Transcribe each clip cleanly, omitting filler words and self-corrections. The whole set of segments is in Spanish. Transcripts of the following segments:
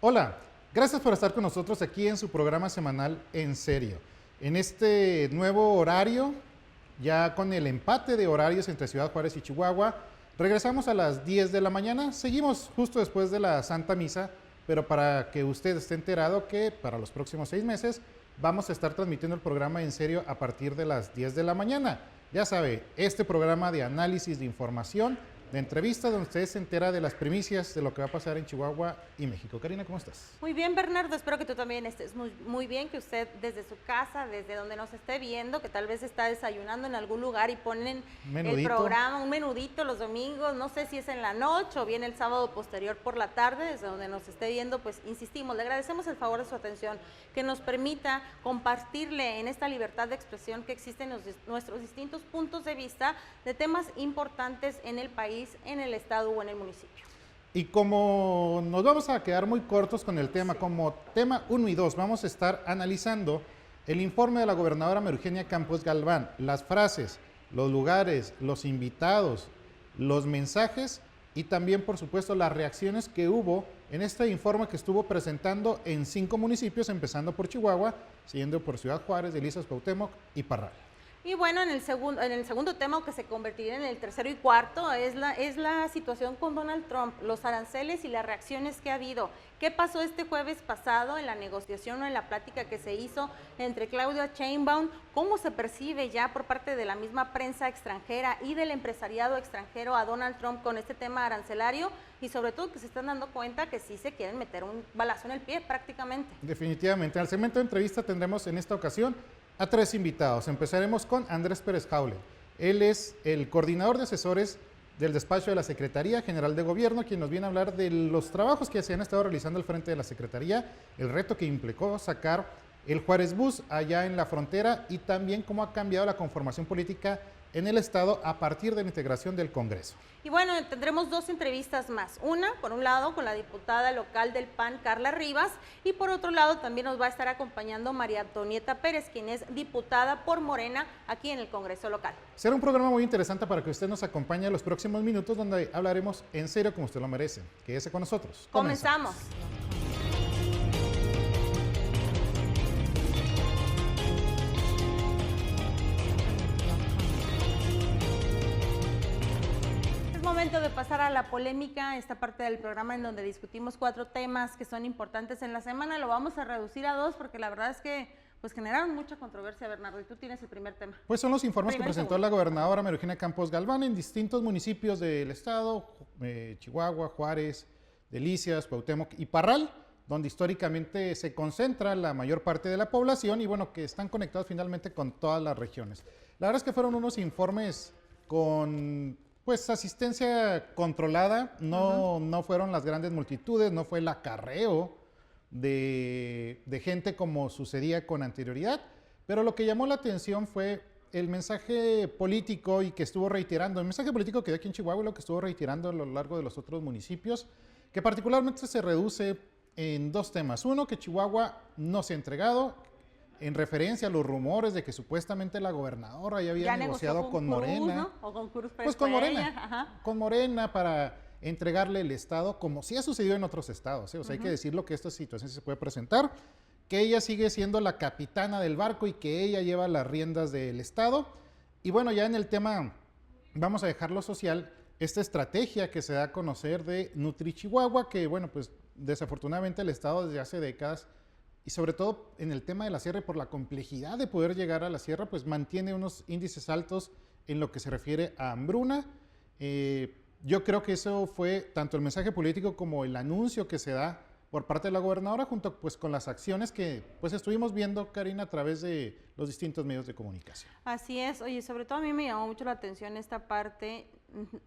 Hola, gracias por estar con nosotros aquí en su programa semanal En Serio. En este nuevo horario, ya con el empate de horarios entre Ciudad Juárez y Chihuahua, regresamos a las 10 de la mañana. Seguimos justo después de la Santa Misa, pero para que usted esté enterado que para los próximos 6 meses vamos a estar transmitiendo el programa En Serio a partir de las 10 de la mañana. Ya sabe, este programa de análisis de información, de entrevista, donde usted se entera de las primicias de lo que va a pasar en Chihuahua y México. Karina, ¿cómo estás? Muy bien, Bernardo, espero que tú también estés muy bien, que usted desde su casa, desde donde nos esté viendo, que tal vez está desayunando en algún lugar y ponen el programa, un menudito los domingos, no sé si es en la noche o bien el sábado posterior por la tarde, desde donde nos esté viendo, pues insistimos, le agradecemos el favor de su atención, que nos permita compartirle en esta libertad de expresión que existe en nuestros distintos puntos de vista de temas importantes en el país, en el estado o en el municipio. Y como nos vamos a quedar muy cortos con el tema, como tema 1 y 2, vamos a estar analizando el informe de la gobernadora María Eugenia Campos Galván, las frases, los lugares, los invitados, los mensajes y también, por supuesto, las reacciones que hubo en este informe que estuvo presentando en 5 municipios, empezando por Chihuahua, siguiendo por Ciudad Juárez, Delicias, Cuauhtémoc y Parral. Y bueno, en el segundo tema, que se convertirá en el tercero y cuarto, es la situación con Donald Trump, los aranceles y las reacciones que ha habido. ¿Qué pasó este jueves pasado en la negociación o en la plática que se hizo entre Claudia Sheinbaum? ¿Cómo se percibe ya por parte de la misma prensa extranjera y del empresariado extranjero a Donald Trump con este tema arancelario? Y sobre todo que se están dando cuenta que sí se quieren meter un balazo en el pie prácticamente. Definitivamente. Al segmento de entrevista tendremos en esta ocasión a 3 invitados. Empezaremos con Andrés Pérez Jaule. Él es el coordinador de asesores del despacho de la Secretaría General de Gobierno, quien nos viene a hablar de los trabajos que se han estado realizando al frente de la Secretaría, el reto que implicó sacar el Juárez Bus allá en la frontera y también cómo ha cambiado la conformación política en el Estado a partir de la integración del Congreso. Y bueno, tendremos 2 entrevistas más. Una, por un lado, con la diputada local del PAN, Carla Rivas, y por otro lado también nos va a estar acompañando María Antonieta Pérez, quien es diputada por Morena aquí en el Congreso local. Será un programa muy interesante para que usted nos acompañe en los próximos minutos, donde hablaremos en serio como usted lo merece. Quédese con nosotros. Comenzamos. Momento de pasar a la polémica, esta parte del programa en donde discutimos 4 temas que son importantes en la semana. Lo vamos a reducir a 2 porque la verdad es que pues generaron mucha controversia, Bernardo, y tú tienes el primer tema. Pues son los informes que presentó la gobernadora María Eugenia Campos Galván en distintos municipios del estado, Chihuahua, Juárez, Delicias, Cuauhtémoc y Parral, donde históricamente se concentra la mayor parte de la población y bueno, que están conectados finalmente con todas las regiones. La verdad es que fueron unos informes con pues asistencia controlada, no fueron las grandes multitudes, no fue el acarreo de gente como sucedía con anterioridad, pero lo que llamó la atención fue el mensaje político y que estuvo reiterando, el mensaje político que dio aquí en Chihuahua, lo que estuvo reiterando a lo largo de los otros municipios, que particularmente se reduce en 2 temas. Uno, que Chihuahua no se ha entregado, en referencia a los rumores de que supuestamente la gobernadora ya había negociado con Morena, ¿no? O con Cruz, pues con Morena, con Morena para entregarle el Estado, como sí ha sucedido en otros estados, ¿eh? O sea, hay que decirlo que esta situación se puede presentar, que ella sigue siendo la capitana del barco y que ella lleva las riendas del Estado. Y bueno, ya en el tema, vamos a dejarlo social, esta estrategia que se da a conocer de Nutri Chihuahua, que bueno, pues desafortunadamente el Estado desde hace décadas y sobre todo en el tema de la sierra, por la complejidad de poder llegar a la sierra, pues mantiene unos índices altos en lo que se refiere a hambruna. Yo creo que eso fue tanto el mensaje político como el anuncio que se da por parte de la gobernadora, junto pues con las acciones que pues estuvimos viendo, Karina, a través de los distintos medios de comunicación. Así es, oye, sobre todo a mí me llamó mucho la atención esta parte,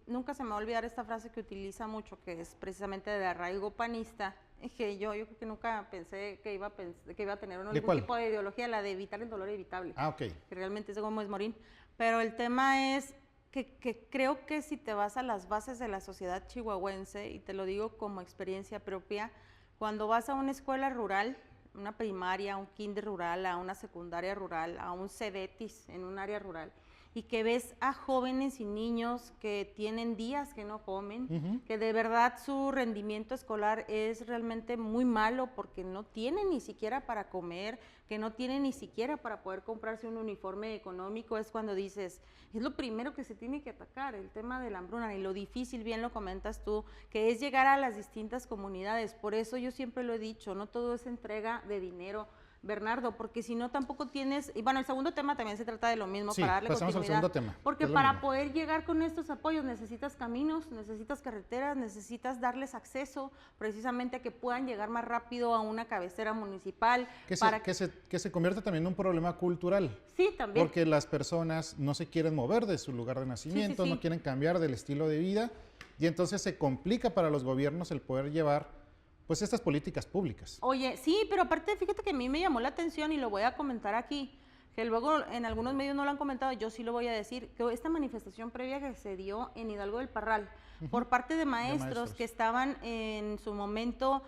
nunca se me va a olvidar esta frase que utiliza mucho, que es precisamente de arraigo panista, que yo creo que nunca pensé que iba a tener ningún tipo de ideología, la de evitar el dolor evitable. Ok. Que realmente es Gómez Morín. Pero el tema es que creo que si te vas a las bases de la sociedad chihuahuense, y te lo digo como experiencia propia, cuando vas a una escuela rural, una primaria, un kinder rural, a una secundaria rural, a un CEDETIS en un área rural, y que ves a jóvenes y niños que tienen días que no comen, que de verdad su rendimiento escolar es realmente muy malo porque no tienen ni siquiera para comer, que no tienen ni siquiera para poder comprarse un uniforme económico, es cuando dices, es lo primero que se tiene que atacar, el tema de la hambruna y lo difícil, bien lo comentas tú, que es llegar a las distintas comunidades. Por eso yo siempre lo he dicho, no todo es entrega de dinero, Bernardo, porque si no tampoco tienes, y bueno, el segundo tema también se trata de lo mismo, sí, para darle pasamos continuidad, al segundo tema, porque para poder llegar con estos apoyos necesitas caminos, necesitas carreteras, necesitas darles acceso precisamente a que puedan llegar más rápido a una cabecera municipal. Que se convierta también en un problema cultural. Sí, también. Porque las personas no se quieren mover de su lugar de nacimiento, no quieren cambiar del estilo de vida, y entonces se complica para los gobiernos el poder llevar pues estas políticas públicas. Oye, sí, pero aparte fíjate que a mí me llamó la atención y lo voy a comentar aquí, que luego en algunos medios no lo han comentado, yo sí lo voy a decir, que esta manifestación previa que se dio en Hidalgo del Parral por parte de maestros que estaban en su momento,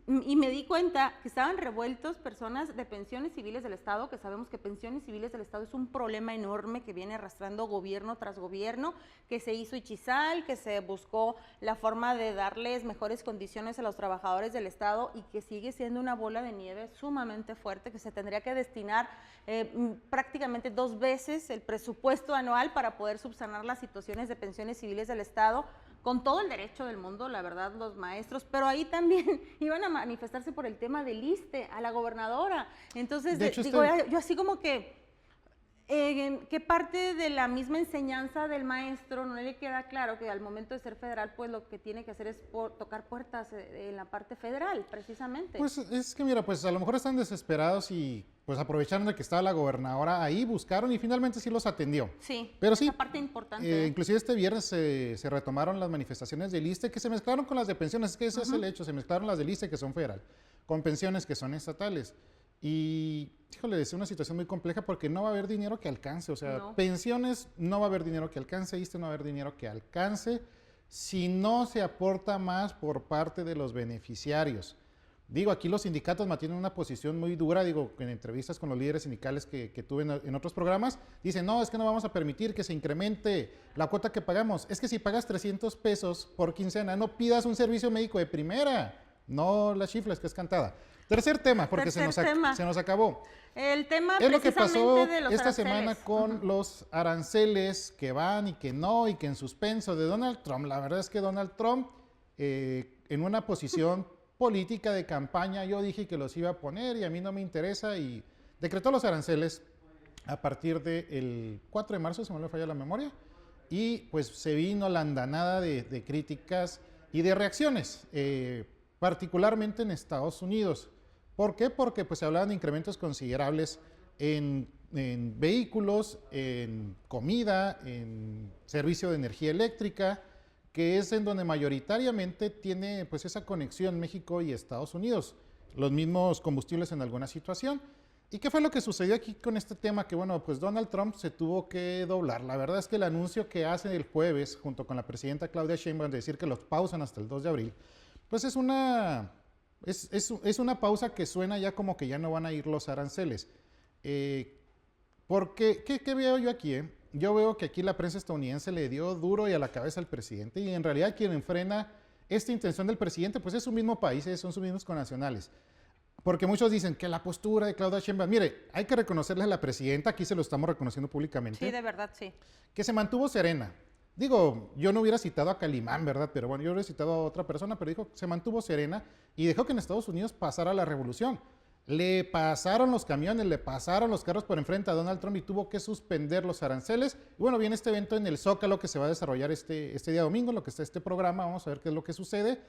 y me di cuenta que estaban revueltos personas de pensiones civiles del Estado, que sabemos que pensiones civiles del Estado es un problema enorme que viene arrastrando gobierno tras gobierno, que se hizo Ichizal, que se buscó la forma de darles mejores condiciones a los trabajadores del Estado y que sigue siendo una bola de nieve sumamente fuerte, que se tendría que destinar prácticamente 2 veces el presupuesto anual para poder subsanar las situaciones de pensiones civiles del Estado, con todo el derecho del mundo, la verdad, los maestros, pero ahí también iban a manifestarse por el tema del ISSSTE, a la gobernadora. Entonces, de hecho, digo, yo así como que, ¿qué parte de la misma enseñanza del maestro no le queda claro que al momento de ser federal, pues lo que tiene que hacer es tocar puertas en la parte federal, precisamente? Pues es que mira, pues a lo mejor están desesperados y pues aprovecharon de que estaba la gobernadora ahí, buscaron y finalmente sí los atendió. Sí, pero sí, parte importante. Inclusive este viernes se retomaron las manifestaciones del ISSSTE que se mezclaron con las de pensiones, es que ese es el hecho, se mezclaron las del ISSSTE que son federal, con pensiones que son estatales. Y, híjole, es una situación muy compleja porque no va a haber dinero que alcance, o sea, pensiones no va a haber dinero que alcance, ISSSTE no va a haber dinero que alcance si no se aporta más por parte de los beneficiarios. Digo, aquí los sindicatos mantienen una posición muy dura, digo, en entrevistas con los líderes sindicales que tuve en otros programas, dicen, no, es que no vamos a permitir que se incremente la cuota que pagamos, es que si pagas 300 pesos por quincena, no pidas un servicio médico de primera, no la chifles que es cantada. Tercer tema, porque se nos acabó. El tema es lo que pasó de los esta aranceles. semana con los aranceles que van y que no, y que en suspenso de Donald Trump. La verdad es que Donald Trump, en una posición política de campaña, yo dije que los iba a poner y a mí no me interesa, y decretó los aranceles a partir del 4 de marzo, si no me falla la memoria, y pues se vino la andanada de críticas y de reacciones, particularmente en Estados Unidos. ¿Por qué? Porque pues se hablaban de incrementos considerables en vehículos, en comida, en servicio de energía eléctrica, que es en donde mayoritariamente tiene pues esa conexión México y Estados Unidos, los mismos combustibles en alguna situación. ¿Y qué fue lo que sucedió aquí con este tema? Que bueno, pues Donald Trump se tuvo que doblar. La verdad es que el anuncio que hace el jueves junto con la presidenta Claudia Sheinbaum de decir que los pausan hasta el 2 de abril, pues es una pausa que suena ya como que ya no van a ir los aranceles. Porque, ¿qué veo yo aquí? Yo veo que aquí la prensa estadounidense le dio duro y a la cabeza al presidente, y en realidad quien frena esta intención del presidente pues es su mismo país, son sus mismos connacionales. Porque muchos dicen que la postura de Claudia Sheinbaum, mire, hay que reconocerle a la presidenta, aquí se lo estamos reconociendo públicamente. Sí, de verdad, sí. Que se mantuvo serena. Digo, yo no hubiera citado a Calimán, ¿verdad? Pero bueno, yo hubiera citado a otra persona, pero dijo que se mantuvo serena y dejó que en Estados Unidos pasara la revolución. Le pasaron los camiones, le pasaron los carros por enfrente a Donald Trump y tuvo que suspender los aranceles. Y bueno, viene este evento en el Zócalo que se va a desarrollar este día domingo, en lo que está este programa, vamos a ver qué es lo que sucede.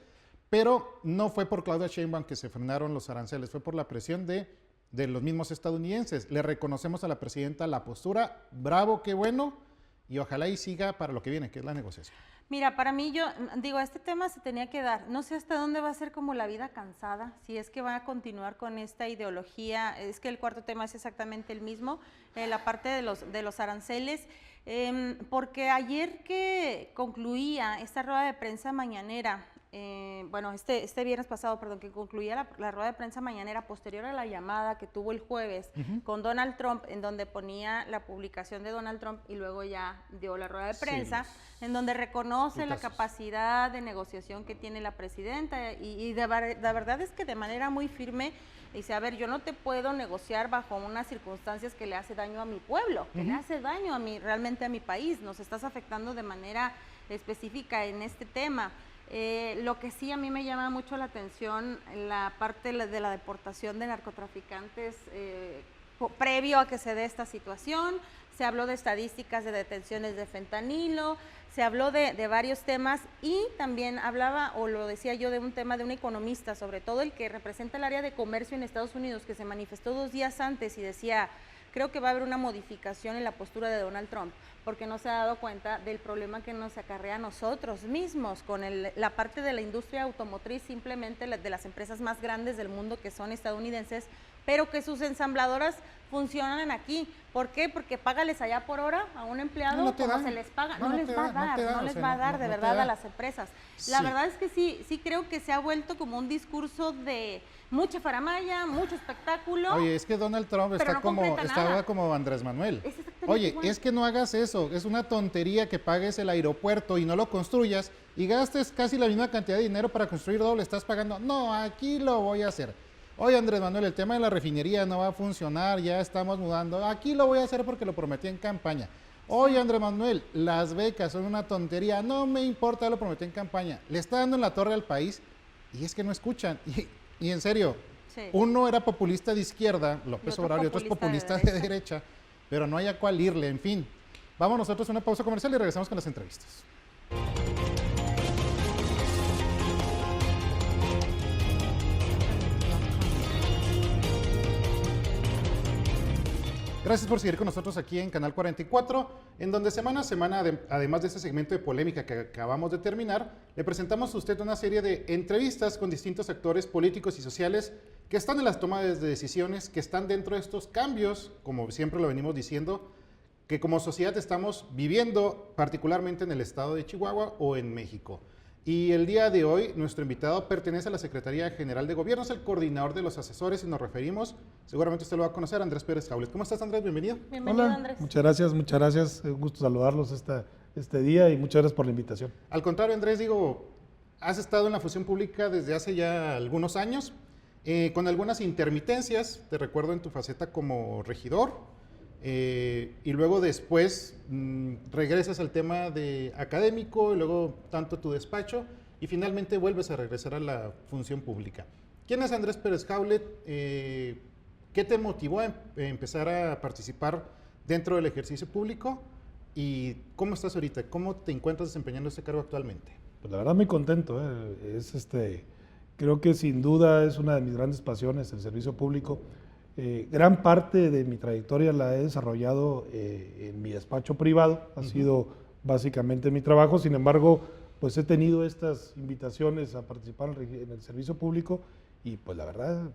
Pero no fue por Claudia Sheinbaum que se frenaron los aranceles, fue por la presión de los mismos estadounidenses. Le reconocemos a la presidenta la postura, bravo, qué bueno, y ojalá y siga para lo que viene, que es la negociación. Mira, para mí, yo digo, este tema se tenía que dar. No sé hasta dónde va a ser como la vida cansada, si es que va a continuar con esta ideología. Es que el cuarto tema es exactamente el mismo, la parte de los aranceles, porque ayer que concluía esta rueda de prensa mañanera, bueno, este viernes pasado, perdón, que concluía la rueda de prensa mañanera posterior a la llamada que tuvo el jueves con Donald Trump, en donde ponía la publicación de Donald Trump y luego ya dio la rueda de prensa, en donde reconoce la capacidad de negociación que tiene la presidenta y de verdad es que de manera muy firme dice, a ver, yo no te puedo negociar bajo unas circunstancias que le hace daño a mi pueblo, que le hace daño a mí, realmente a mi país, nos estás afectando de manera específica en este tema. Lo que sí a mí me llama mucho la atención, la parte de la deportación de narcotraficantes previo a que se dé esta situación, se habló de estadísticas de detenciones de fentanilo, se habló de varios temas y también hablaba, o lo decía yo, de un tema de un economista, sobre todo el que representa el área de comercio en Estados Unidos, que se manifestó 2 días antes y decía, creo que va a haber una modificación en la postura de Donald Trump, porque no se ha dado cuenta del problema que nos acarrea a nosotros mismos, con la parte de la industria automotriz, simplemente de las empresas más grandes del mundo que son estadounidenses, pero que sus ensambladoras funcionan aquí. ¿Por qué? Porque págales allá por hora a un empleado como se les paga. No les va a dar de verdad a las empresas. La verdad es que sí creo que se ha vuelto como un discurso de mucha faramaya, mucho espectáculo. Oye, es que Donald Trump está como Andrés Manuel. Oye, igual. Es que no hagas eso, es una tontería que pagues el aeropuerto y no lo construyas y gastes casi la misma cantidad de dinero para construir doble, estás pagando. No, aquí lo voy a hacer. Oye, Andrés Manuel, el tema de la refinería no va a funcionar, ya estamos mudando. Aquí lo voy a hacer porque lo prometí en campaña. Oye, Andrés Manuel, las becas son una tontería. No me importa, lo prometí en campaña. Le está dando en la torre al país y es que no escuchan. Y en serio, uno era populista de izquierda, López Obrador, y otro es populista de derecha, pero no hay a cuál irle, en fin. Vamos nosotros a una pausa comercial y regresamos con las entrevistas. Gracias por seguir con nosotros aquí en Canal 44, en donde semana a semana, además de este segmento de polémica que acabamos de terminar, le presentamos a usted una serie de entrevistas con distintos actores políticos y sociales que están en las tomas de decisiones, que están dentro de estos cambios, como siempre lo venimos diciendo, que como sociedad estamos viviendo, particularmente en el estado de Chihuahua o en México. Y el día de hoy, nuestro invitado pertenece a la Secretaría General de Gobierno, es el coordinador de los asesores y nos referimos, seguramente usted lo va a conocer, Andrés Pérez Jaulet. ¿Cómo estás, Andrés? Bienvenido. Bienvenido, Hola, Andrés. Muchas gracias. Un gusto saludarlos este día y muchas gracias por la invitación. Al contrario, Andrés, has estado en la función pública desde hace ya algunos años, con algunas intermitencias, te recuerdo en tu faceta como regidor, y luego después regresas al tema de académico, y luego tanto tu despacho, y finalmente vuelves a regresar a la función pública. ¿Quién es Andrés Pérez Jaulet? ¿Qué te motivó a empezar a participar dentro del ejercicio público? ¿Y cómo estás ahorita? ¿Cómo te encuentras desempeñando este cargo actualmente? Pues la verdad muy contento. Creo que sin duda es una de mis grandes pasiones el servicio público. Gran parte de mi trayectoria la he desarrollado en mi despacho privado, ha sido básicamente mi trabajo, sin embargo, pues he tenido estas invitaciones a participar en el servicio público y pues la verdad,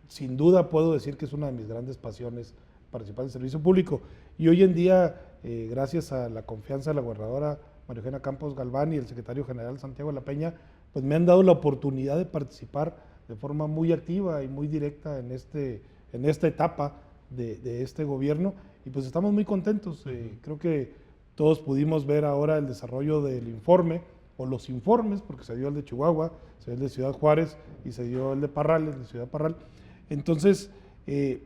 sin duda puedo decir que es una de mis grandes pasiones participar en el servicio público. Y hoy en día, gracias a la confianza de la gobernadora María Eugenia Campos Galván y el secretario general Santiago de la Peña, pues me han dado la oportunidad de participar de forma muy activa y muy directa en esta etapa de este gobierno y pues estamos muy contentos. Creo que todos pudimos ver ahora el desarrollo del informe o los informes, porque se dio el de Chihuahua, se dio el de Ciudad Juárez y se dio el de Parral, el de Ciudad Parral. Entonces,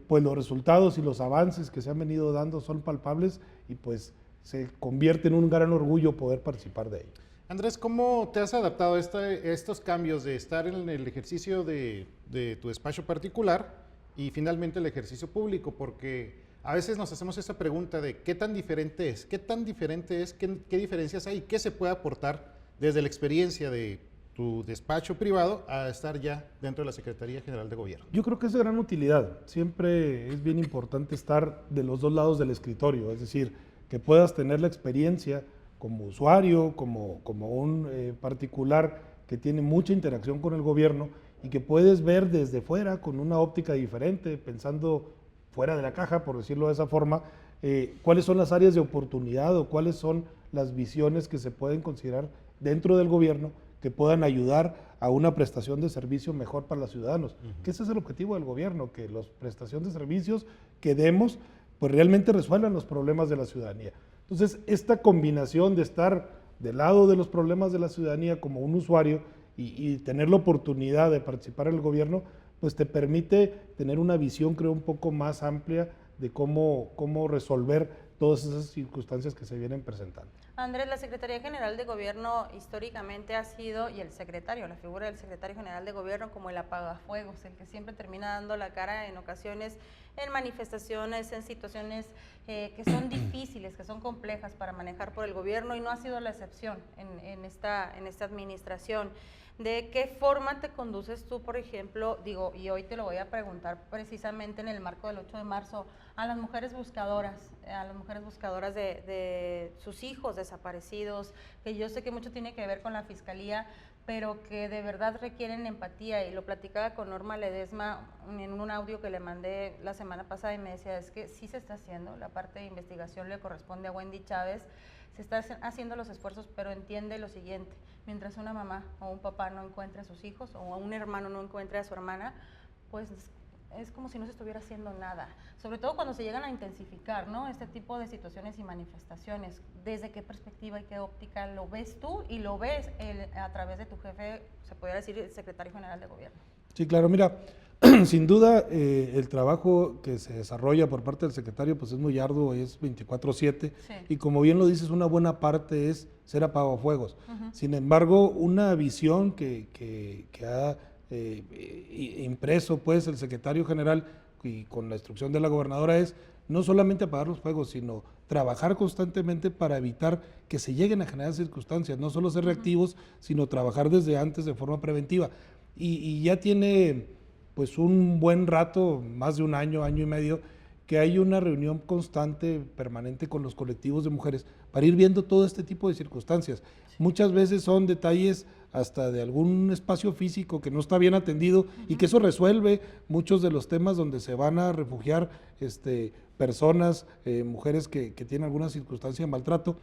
pues los resultados y los avances que se han venido dando son palpables y pues se convierte en un gran orgullo poder participar de ello. Andrés, ¿cómo te has adaptado a estos cambios de estar en el ejercicio de tu despacho particular y finalmente el ejercicio público? Porque a veces nos hacemos esa pregunta de ¿qué tan diferente es? ¿Qué tan diferente es? ¿Qué diferencias hay? ¿Qué se puede aportar desde la experiencia de tu despacho privado a estar ya dentro de la Secretaría General de Gobierno? Yo creo que es de gran utilidad. Siempre es bien importante estar de los dos lados del escritorio, es decir, que puedas tener la experiencia como usuario, como un particular que tiene mucha interacción con el gobierno y que puedes ver desde fuera con una óptica diferente, pensando fuera de la caja, por decirlo de esa forma, cuáles son las áreas de oportunidad o cuáles son las visiones que se pueden considerar dentro del gobierno que puedan ayudar a una prestación de servicio mejor para los ciudadanos, que ese es el objetivo del gobierno, que las prestaciones de servicios que demos pues realmente resuelvan los problemas de la ciudadanía. Entonces, esta combinación de estar del lado de los problemas de la ciudadanía como un usuario y tener la oportunidad de participar en el gobierno, pues te permite tener una visión, creo, un poco más amplia de cómo resolver todas esas circunstancias que se vienen presentando. Andrés, la Secretaría General de Gobierno históricamente ha sido, y el secretario, la figura del Secretario General de Gobierno como el apagafuegos, el que siempre termina dando la cara en ocasiones en manifestaciones, en situaciones que son difíciles, que son complejas para manejar por el gobierno, y no ha sido la excepción en esta administración. ¿De qué forma te conduces tú, por ejemplo, digo, y hoy te lo voy a preguntar precisamente en el marco del 8 de marzo, a las mujeres buscadoras de sus hijos desaparecidos, que yo sé que mucho tiene que ver con la Fiscalía, pero que de verdad requieren empatía? Y lo platicaba con Norma Ledesma en un audio que le mandé la semana pasada, y me decía, es que sí se está haciendo, la parte de investigación le corresponde a Wendy Chávez, se están haciendo los esfuerzos, pero entiende lo siguiente: mientras una mamá o un papá no encuentre a sus hijos, o un hermano no encuentre a su hermana, pues es como si no se estuviera haciendo nada, sobre todo cuando se llegan a intensificar, ¿no?, este tipo de situaciones y manifestaciones. ¿Desde qué perspectiva y qué óptica lo ves tú y lo ves a través de tu jefe, se podría decir, el Secretario General de Gobierno? Sí, claro, mira, sin duda el trabajo que se desarrolla por parte del secretario pues es muy arduo, es 24/7, sí. Y como bien lo dices, una buena parte es ser apagafuegos. Sin embargo, una visión que ha impreso pues el secretario general y con la instrucción de la gobernadora es no solamente apagar los fuegos, sino trabajar constantemente para evitar que se lleguen a generar circunstancias, no solo ser reactivos, sino trabajar desde antes de forma preventiva. Y ya tiene pues un buen rato, más de un año, año y medio, que hay una reunión constante, permanente con los colectivos de mujeres para ir viendo todo este tipo de circunstancias. Muchas veces son detalles hasta de algún espacio físico que no está bien atendido y que eso resuelve muchos de los temas donde se van a refugiar personas, mujeres que tienen alguna circunstancia de maltrato,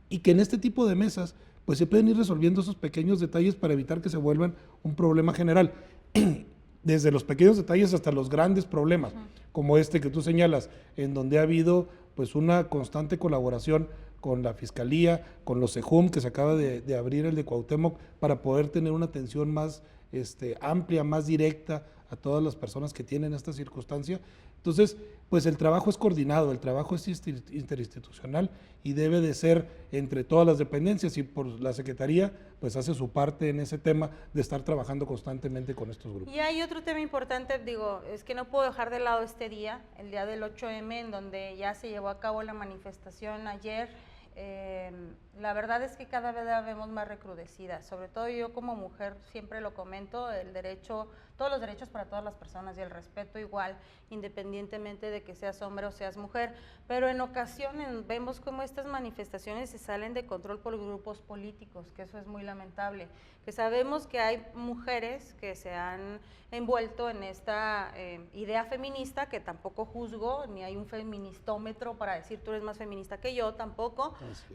y que en este tipo de mesas pues se pueden ir resolviendo esos pequeños detalles para evitar que se vuelvan un problema general. Desde los pequeños detalles hasta los grandes problemas, como este que tú señalas, en donde ha habido pues una constante colaboración con la Fiscalía, con los SEJUM, que se acaba de abrir el de Cuauhtémoc, para poder tener una atención más amplia, más directa a todas las personas que tienen esta circunstancia. Entonces, pues el trabajo es coordinado, el trabajo es interinstitucional y debe de ser entre todas las dependencias, y por la Secretaría pues hace su parte en ese tema de estar trabajando constantemente con estos grupos. Y hay otro tema importante, digo, es que no puedo dejar de lado este día, el día del 8M, en donde ya se llevó a cabo la manifestación ayer. La verdad es que cada vez la vemos más recrudecida, sobre todo yo como mujer siempre lo comento, el derecho, todos los derechos para todas las personas y el respeto igual, independientemente de que seas hombre o seas mujer, pero en ocasiones vemos cómo estas manifestaciones se salen de control por grupos políticos, que eso es muy lamentable, que sabemos que hay mujeres que se han envuelto en esta idea feminista, que tampoco juzgo, ni hay un feministómetro para decir tú eres más feminista que yo, tampoco,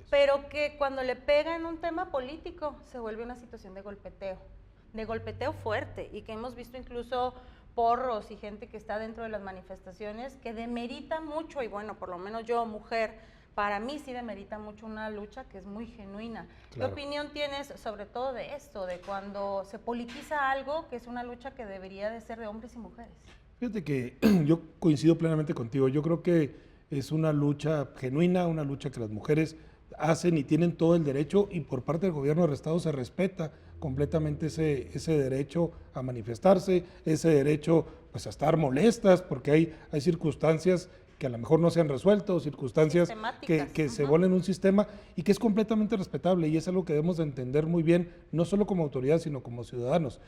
pero que cuando le pegan un tema político se vuelve una situación de golpeteo fuerte, y que hemos visto incluso porros y gente que está dentro de las manifestaciones que demerita mucho, y bueno, por lo menos yo, mujer, para mí sí demerita mucho una lucha que es muy genuina. Claro. ¿Qué opinión tienes sobre todo de esto, de cuando se politiza algo que es una lucha que debería de ser de hombres y mujeres? Fíjate que yo coincido plenamente contigo, yo creo que es una lucha genuina, una lucha que las mujeres hacen y tienen todo el derecho, y por parte del gobierno del estado se respeta completamente ese derecho a manifestarse, ese derecho pues a estar molestas, porque hay circunstancias que a lo mejor no se han resuelto, circunstancias que se vuelven un sistema, y que es completamente respetable, y es algo que debemos de entender muy bien, no solo como autoridad, sino como ciudadanos.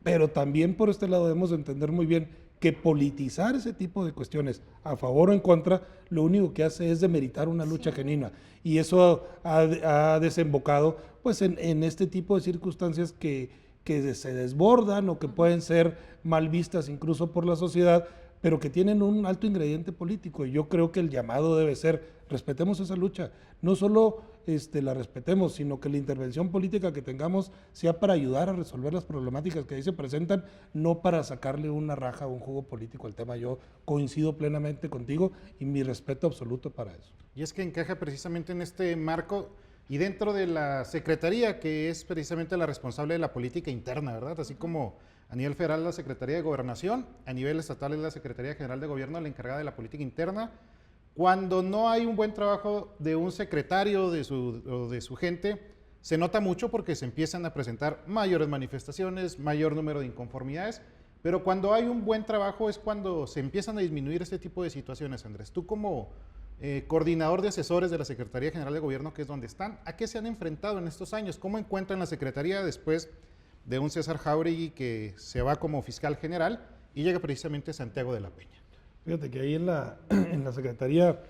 Pero también por este lado debemos de entender muy bien que politizar ese tipo de cuestiones a favor o en contra, lo único que hace es demeritar una lucha genuina, y eso ha desembocado pues en este tipo de circunstancias que se desbordan o que pueden ser mal vistas incluso por la sociedad, pero que tienen un alto ingrediente político. Y yo creo que el llamado debe ser: respetemos esa lucha, no solo la respetemos, sino que la intervención política que tengamos sea para ayudar a resolver las problemáticas que ahí se presentan, no para sacarle una raja o un jugo político al tema. Yo coincido plenamente contigo y mi respeto absoluto para eso. Y es que encaja precisamente en este marco y dentro de la Secretaría, que es precisamente la responsable de la política interna, ¿verdad? Así como a nivel federal la Secretaría de Gobernación, a nivel estatal es la Secretaría General de Gobierno la encargada de la política interna. Cuando no hay un buen trabajo de un secretario o de su gente, se nota mucho porque se empiezan a presentar mayores manifestaciones, mayor número de inconformidades, pero cuando hay un buen trabajo es cuando se empiezan a disminuir este tipo de situaciones, Andrés. Tú como coordinador de asesores de la Secretaría General de Gobierno, que es donde están, ¿a qué se han enfrentado en estos años? ¿Cómo encuentran la Secretaría después de un César Jáuregui que se va como fiscal general y llega precisamente a Santiago de la Peña? Fíjate que ahí en la Secretaría,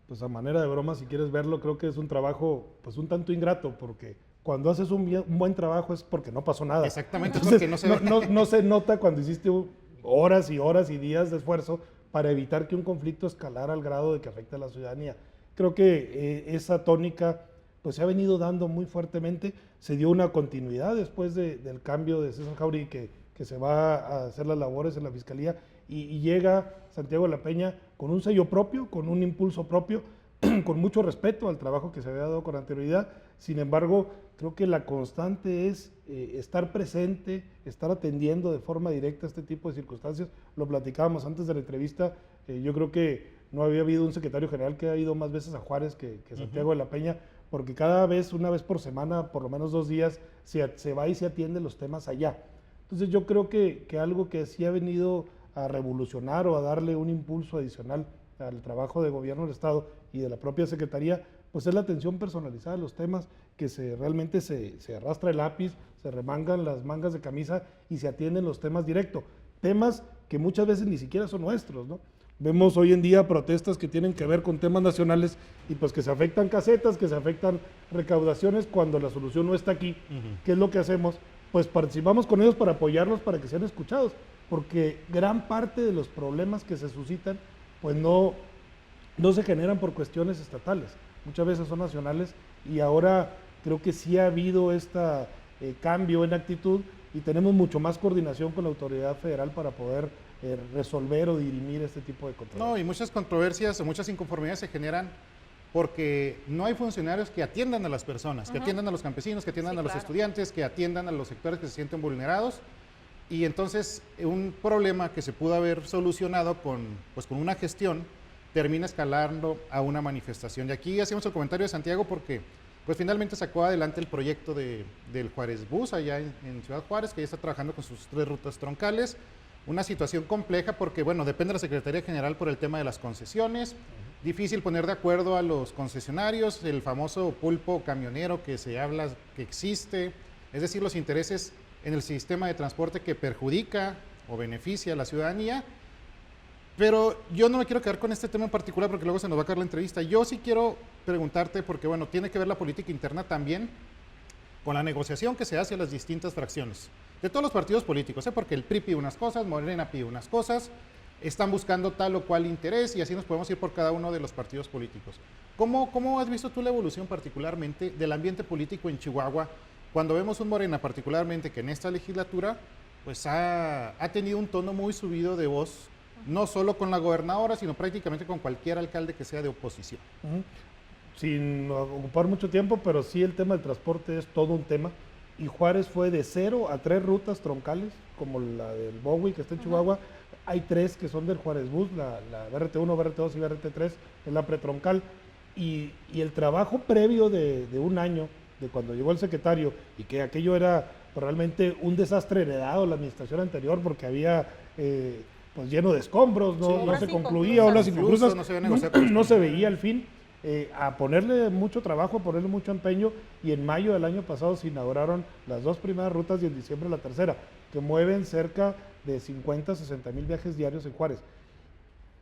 pues a manera de broma, si quieres verlo, creo que es un trabajo pues un tanto ingrato, porque cuando haces un buen trabajo es porque no pasó nada. Exactamente. Entonces, porque no se nota cuando hiciste horas y horas y días de esfuerzo para evitar que un conflicto escalara al grado de que afecte a la ciudadanía. Creo que esa tónica pues se ha venido dando muy fuertemente. Se dio una continuidad después del cambio de César Jáuregui que se va a hacer las labores en la Fiscalía y llega Santiago de la Peña con un sello propio, con un impulso propio, con mucho respeto al trabajo que se había dado con anterioridad. Sin embargo, creo que la constante es estar presente, estar atendiendo de forma directa este tipo de circunstancias. Lo platicábamos antes de la entrevista, yo creo que no había habido un secretario general que haya ido más veces a Juárez que Santiago de la Peña, porque cada vez, una vez por semana, por lo menos 2 días, se va y se atiende los temas allá. Entonces yo creo que algo que sí ha venido a revolucionar o a darle un impulso adicional al trabajo de gobierno del Estado y de la propia Secretaría, pues es la atención personalizada de los temas, que realmente se arrastra el lápiz, se remangan las mangas de camisa y se atienden los temas directos. Temas que muchas veces ni siquiera son nuestros, ¿no? Vemos hoy en día protestas que tienen que ver con temas nacionales y pues que se afectan casetas, que se afectan recaudaciones cuando la solución no está aquí. ¿Qué es lo que hacemos? Pues participamos con ellos para apoyarlos, para que sean escuchados, porque gran parte de los problemas que se suscitan pues no se generan por cuestiones estatales, muchas veces son nacionales y ahora creo que sí ha habido este cambio en actitud y tenemos mucho más coordinación con la autoridad federal para poder resolver o dirimir este tipo de controversias. No, y muchas controversias o muchas inconformidades se generan porque no hay funcionarios que atiendan a las personas, que atiendan a los campesinos, que atiendan a los estudiantes, que atiendan a los sectores que se sienten vulnerados. Y entonces un problema que se pudo haber solucionado con una gestión termina escalando a una manifestación. Y aquí hacemos el comentario de Santiago porque pues finalmente sacó adelante el proyecto del Juárez Bus allá en Ciudad Juárez, que ya está trabajando con sus 3 rutas troncales. Una situación compleja porque, bueno, depende de la Secretaría General por el tema de las concesiones. Difícil poner de acuerdo a los concesionarios, el famoso pulpo camionero que se habla que existe, es decir, los intereses en el sistema de transporte que perjudica o beneficia a la ciudadanía. Pero yo no me quiero quedar con este tema en particular porque luego se nos va a caer la entrevista. Yo sí quiero preguntarte, porque bueno, tiene que ver la política interna también con la negociación que se hace a las distintas fracciones de todos los partidos políticos, porque el PRI pide unas cosas, Morena pide unas cosas, están buscando tal o cual interés y así nos podemos ir por cada uno de los partidos políticos. ¿Cómo has visto tú la evolución particularmente del ambiente político en Chihuahua cuando vemos un Morena particularmente que en esta legislatura pues ha tenido un tono muy subido de voz, no solo con la gobernadora, sino prácticamente con cualquier alcalde que sea de oposición? Sin ocupar mucho tiempo, pero sí el tema del transporte es todo un tema. Y Juárez fue de 0 a 3 rutas troncales, como la del Bowie, que está en Chihuahua. Hay 3 que son del Juárez Bus, la BRT1, BRT2 y BRT3, es la pretroncal. Y el trabajo previo de un año, de cuando llegó el secretario, y que aquello era realmente un desastre heredado de la administración anterior, porque había pues lleno de escombros, no se concluía, obras inconclusas, no se veía el fin. A ponerle mucho trabajo, a ponerle mucho empeño, y en mayo del año pasado se inauguraron las 2 primeras rutas y en diciembre la tercera, que mueven cerca de 50, 60 mil viajes diarios en Juárez.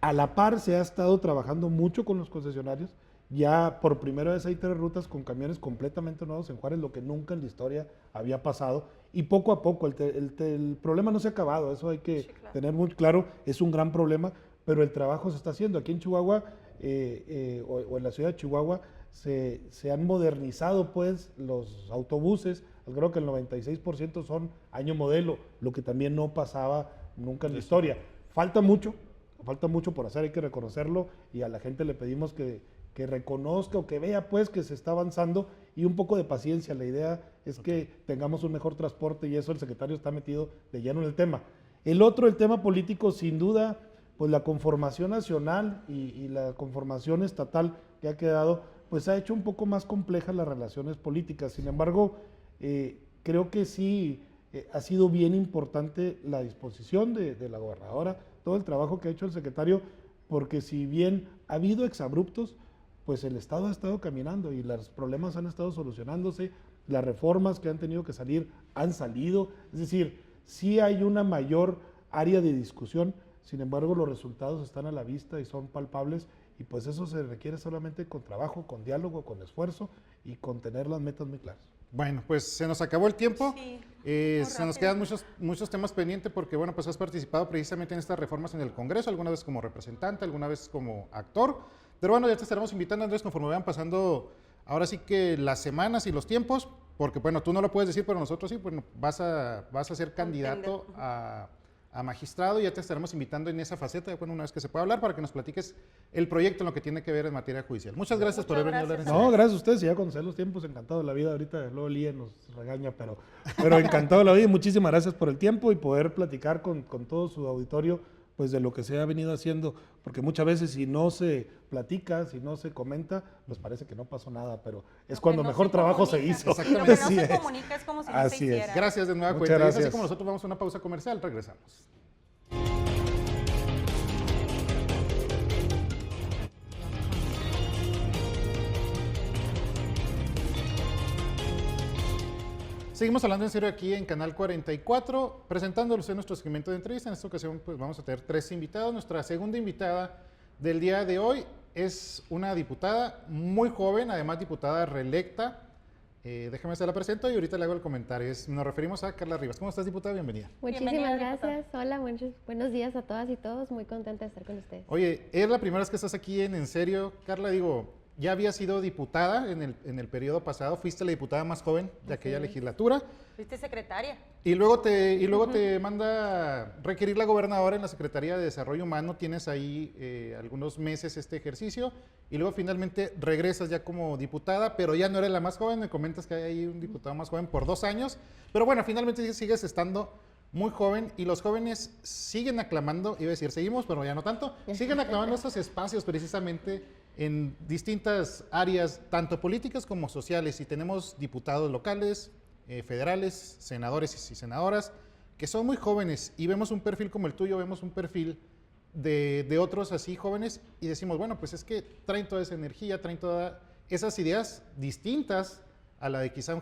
A la par se ha estado trabajando mucho con los concesionarios, ya por primera vez hay 3 rutas con camiones completamente nuevos en Juárez, lo que nunca en la historia había pasado, y poco a poco el problema no se ha acabado, eso hay que tener muy claro, es un gran problema, pero el trabajo se está haciendo. Aquí en Chihuahua o en la ciudad de Chihuahua se han modernizado pues los autobuses, creo que el 96% son año modelo, lo que también no pasaba nunca en la historia. Falta mucho por hacer, hay que reconocerlo, y a la gente le pedimos que reconozca o que vea pues que se está avanzando, y un poco de paciencia. La idea es que tengamos un mejor transporte, y eso el secretario está metido de lleno en el tema. El tema político, sin duda, pues la conformación nacional y la conformación estatal que ha quedado, pues ha hecho un poco más complejas las relaciones políticas. Sin embargo, creo que sí ha sido bien importante la disposición de la gobernadora, todo el trabajo que ha hecho el secretario, porque si bien ha habido exabruptos, pues el Estado ha estado caminando y los problemas han estado solucionándose, las reformas que han tenido que salir han salido, es decir, sí hay una mayor área de discusión. Sin embargo, los resultados están a la vista y son palpables, y pues eso se requiere solamente con trabajo, con diálogo, con esfuerzo y con tener las metas muy claras. Bueno, pues se nos acabó el tiempo. Sí, se nos quedan muchos temas pendientes porque, bueno, pues has participado precisamente en estas reformas en el Congreso, alguna vez como representante, alguna vez como actor. Pero bueno, ya te estaremos invitando, Andrés, conforme vayan pasando ahora sí que las semanas y los tiempos, porque, bueno, tú no lo puedes decir, pero nosotros sí, bueno, vas a ser candidato a magistrado, y ya te estaremos invitando en esa faceta, bueno, una vez que se pueda hablar, para que nos platiques el proyecto en lo que tiene que ver en materia judicial. Muchas gracias por haber venido a hablar. No, gracias a ustedes, y ya conocer los tiempos, encantado de la vida. Ahorita luego Lía nos regaña, pero encantado de la vida, y muchísimas gracias por el tiempo y poder platicar con todo su auditorio, pues de lo que se ha venido haciendo, porque muchas veces si no se platica, si no se comenta, pues parece que no pasó nada, pero es cuando mejor trabajo se hizo. Exactamente. Lo que no se comunica es como si no se hiciera. Gracias de nueva cuenta. Así como nosotros vamos a una pausa comercial, regresamos. Seguimos hablando en serio aquí en Canal 44, presentándolos en nuestro segmento de entrevista. En esta ocasión pues vamos a tener 3 invitados. Nuestra segunda invitada del día de hoy es una diputada muy joven, además diputada reelecta. Déjame se la presento y ahorita le hago el comentario. Nos referimos a Carla Rivas. ¿Cómo estás, diputada? Bienvenida. Muchísimas gracias. Hola, buenos días a todas y todos. Muy contenta de estar con ustedes. Oye, es la primera vez que estás aquí en serio, Carla. Digo, ya habías sido diputada en el periodo pasado, fuiste la diputada más joven de aquella legislatura. Fuiste secretaria. Y luego te manda requerir la gobernadora en la Secretaría de Desarrollo Humano. Tienes ahí algunos meses este ejercicio y luego finalmente regresas ya como diputada, pero ya no eres la más joven. Me comentas que hay ahí un diputado más joven por 2 años. Pero bueno, finalmente sigues estando muy joven y los jóvenes siguen aclamando, iba a decir seguimos, pero ya no tanto, siguen aclamando estos espacios precisamente en distintas áreas, tanto políticas como sociales, y tenemos diputados locales, federales, senadores y senadoras, que son muy jóvenes, y vemos un perfil como el tuyo, vemos un perfil de otros así jóvenes, y decimos, bueno, pues es que traen toda esa energía, traen todas esas ideas distintas a la de quizá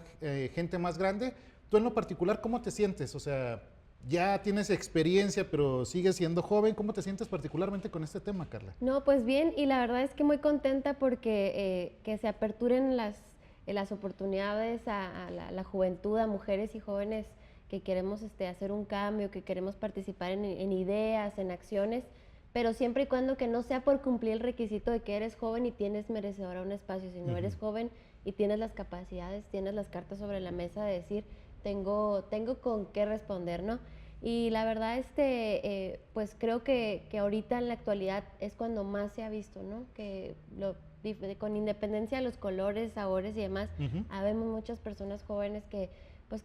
gente más grande. Tú en lo particular, ¿cómo te sientes? O sea, ya tienes experiencia, pero sigues siendo joven. ¿Cómo te sientes particularmente con este tema, Carla? No, pues bien, y la verdad es que muy contenta porque que se aperturen las oportunidades a la juventud, a mujeres y jóvenes que queremos hacer un cambio, que queremos participar en ideas, en acciones, pero siempre y cuando que no sea por cumplir el requisito de que eres joven y tienes merecedora un espacio, sino eres joven y tienes las capacidades, tienes las cartas sobre la mesa de decir, tengo con qué responder, ¿no? Y la verdad, pues creo que ahorita en la actualidad es cuando más se ha visto, ¿no? Que con independencia de los colores, sabores y demás, habemos muchas personas jóvenes que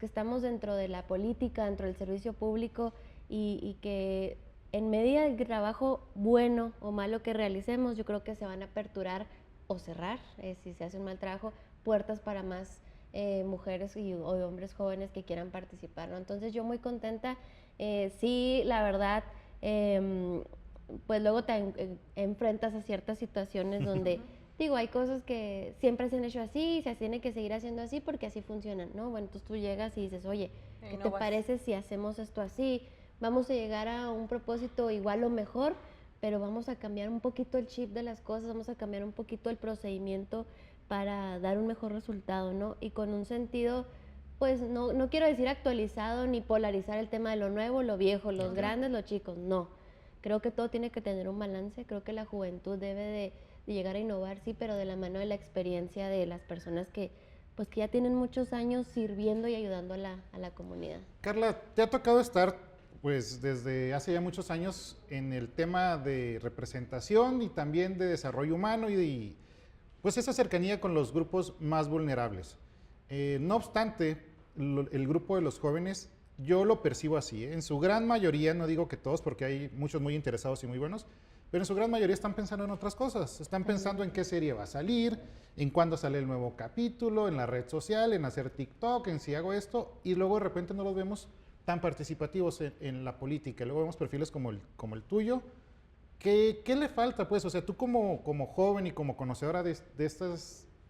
estamos dentro de la política, dentro del servicio público y que en medida del trabajo bueno o malo que realicemos, yo creo que se van a aperturar o cerrar, si se hace un mal trabajo, puertas para más mujeres o hombres jóvenes que quieran participar, ¿no? Entonces yo muy contenta, sí, la verdad, pues luego te enfrentas a ciertas situaciones donde, digo, hay cosas que siempre se han hecho así y se tiene que seguir haciendo así porque así funcionan, ¿no? Bueno, entonces tú llegas y dices, oye, ¿qué te parece si hacemos esto así? Vamos a llegar a un propósito igual o mejor, pero vamos a cambiar un poquito el chip de las cosas, vamos a cambiar un poquito el procedimiento para dar un mejor resultado, ¿no? Y con un sentido, pues no quiero decir actualizado ni polarizar el tema de lo nuevo, lo viejo, los grandes, los chicos, no. Creo que todo tiene que tener un balance, creo que la juventud debe de llegar a innovar, sí, pero de la mano de la experiencia de las personas que pues que ya tienen muchos años sirviendo y ayudando a la comunidad. Carla, te ha tocado estar pues desde hace ya muchos años en el tema de representación y también de desarrollo humano y pues esa cercanía con los grupos más vulnerables. No obstante, el grupo de los jóvenes, yo lo percibo así, ¿eh? En su gran mayoría, no digo que todos porque hay muchos muy interesados y muy buenos, pero en su gran mayoría están pensando en otras cosas. Están pensando en qué serie va a salir, en cuándo sale el nuevo capítulo, en la red social, en hacer TikTok, en si hago esto, y luego de repente no los vemos tan participativos en la política. Luego vemos perfiles como el tuyo. ¿Qué le falta, pues? O sea, tú como joven y como conocedora de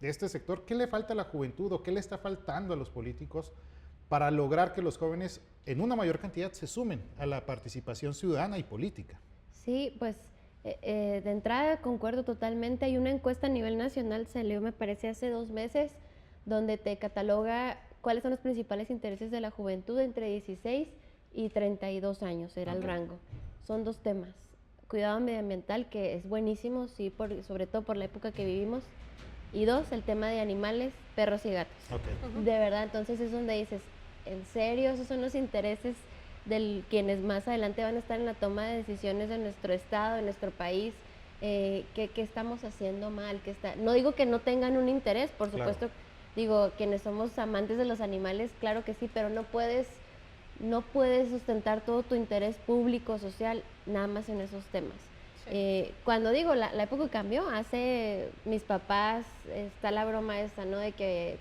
este sector, ¿qué le falta a la juventud o qué le está faltando a los políticos para lograr que los jóvenes en una mayor cantidad se sumen a la participación ciudadana y política? Sí, pues de entrada concuerdo totalmente. Hay una encuesta a nivel nacional, salió me parece hace 2 meses, donde te cataloga cuáles son los principales intereses de la juventud entre 16 y 32 años, era el rango. Son 2 temas. Cuidado medioambiental, que es buenísimo, sí, sobre todo por la época que vivimos. Y 2, el tema de animales, perros y gatos. Okay. De verdad, entonces es donde dices, ¿en serio? Esos son los intereses de quienes más adelante van a estar en la toma de decisiones de nuestro estado, de nuestro país. ¿Qué estamos haciendo mal? No digo que no tengan un interés, por supuesto, claro. Digo, quienes somos amantes de los animales, claro que sí, pero no puedes sustentar todo tu interés público, social, nada más en esos temas. Sí. Cuando digo, la época cambió, mis papás, está la broma esa, ¿no? De que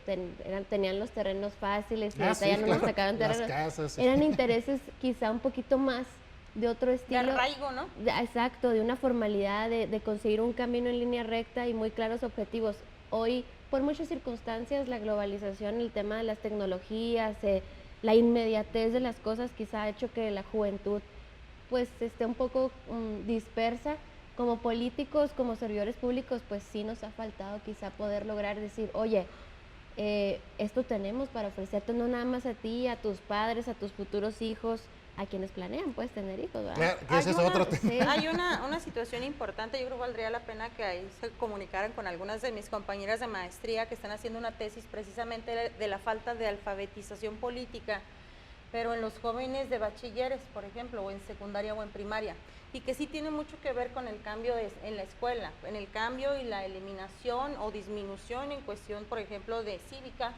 tenían los terrenos fáciles y ahorita ya no nos sacaban terrenos. Las casas, sí. Eran intereses quizá un poquito más de otro estilo. De arraigo, ¿no? Exacto, de una formalidad, de conseguir un camino en línea recta y muy claros objetivos. Hoy, por muchas circunstancias, la globalización, el tema de las tecnologías, la inmediatez de las cosas quizá ha hecho que la juventud pues esté un poco dispersa. Como políticos, como servidores públicos, pues sí nos ha faltado quizá poder lograr decir, oye, esto tenemos para ofrecerte no nada más a ti, a tus padres, a tus futuros hijos, a quienes planean pues tener hijos, ¿verdad? Claro, que ese es otro tema. Sí. Hay una situación importante, yo creo que valdría la pena que ahí se comunicaran con algunas de mis compañeras de maestría que están haciendo una tesis precisamente de la falta de alfabetización política, pero en los jóvenes de bachilleres, por ejemplo, o en secundaria o en primaria, y que sí tiene mucho que ver con el cambio en la escuela, en el cambio y la eliminación o disminución en cuestión, por ejemplo, de cívica,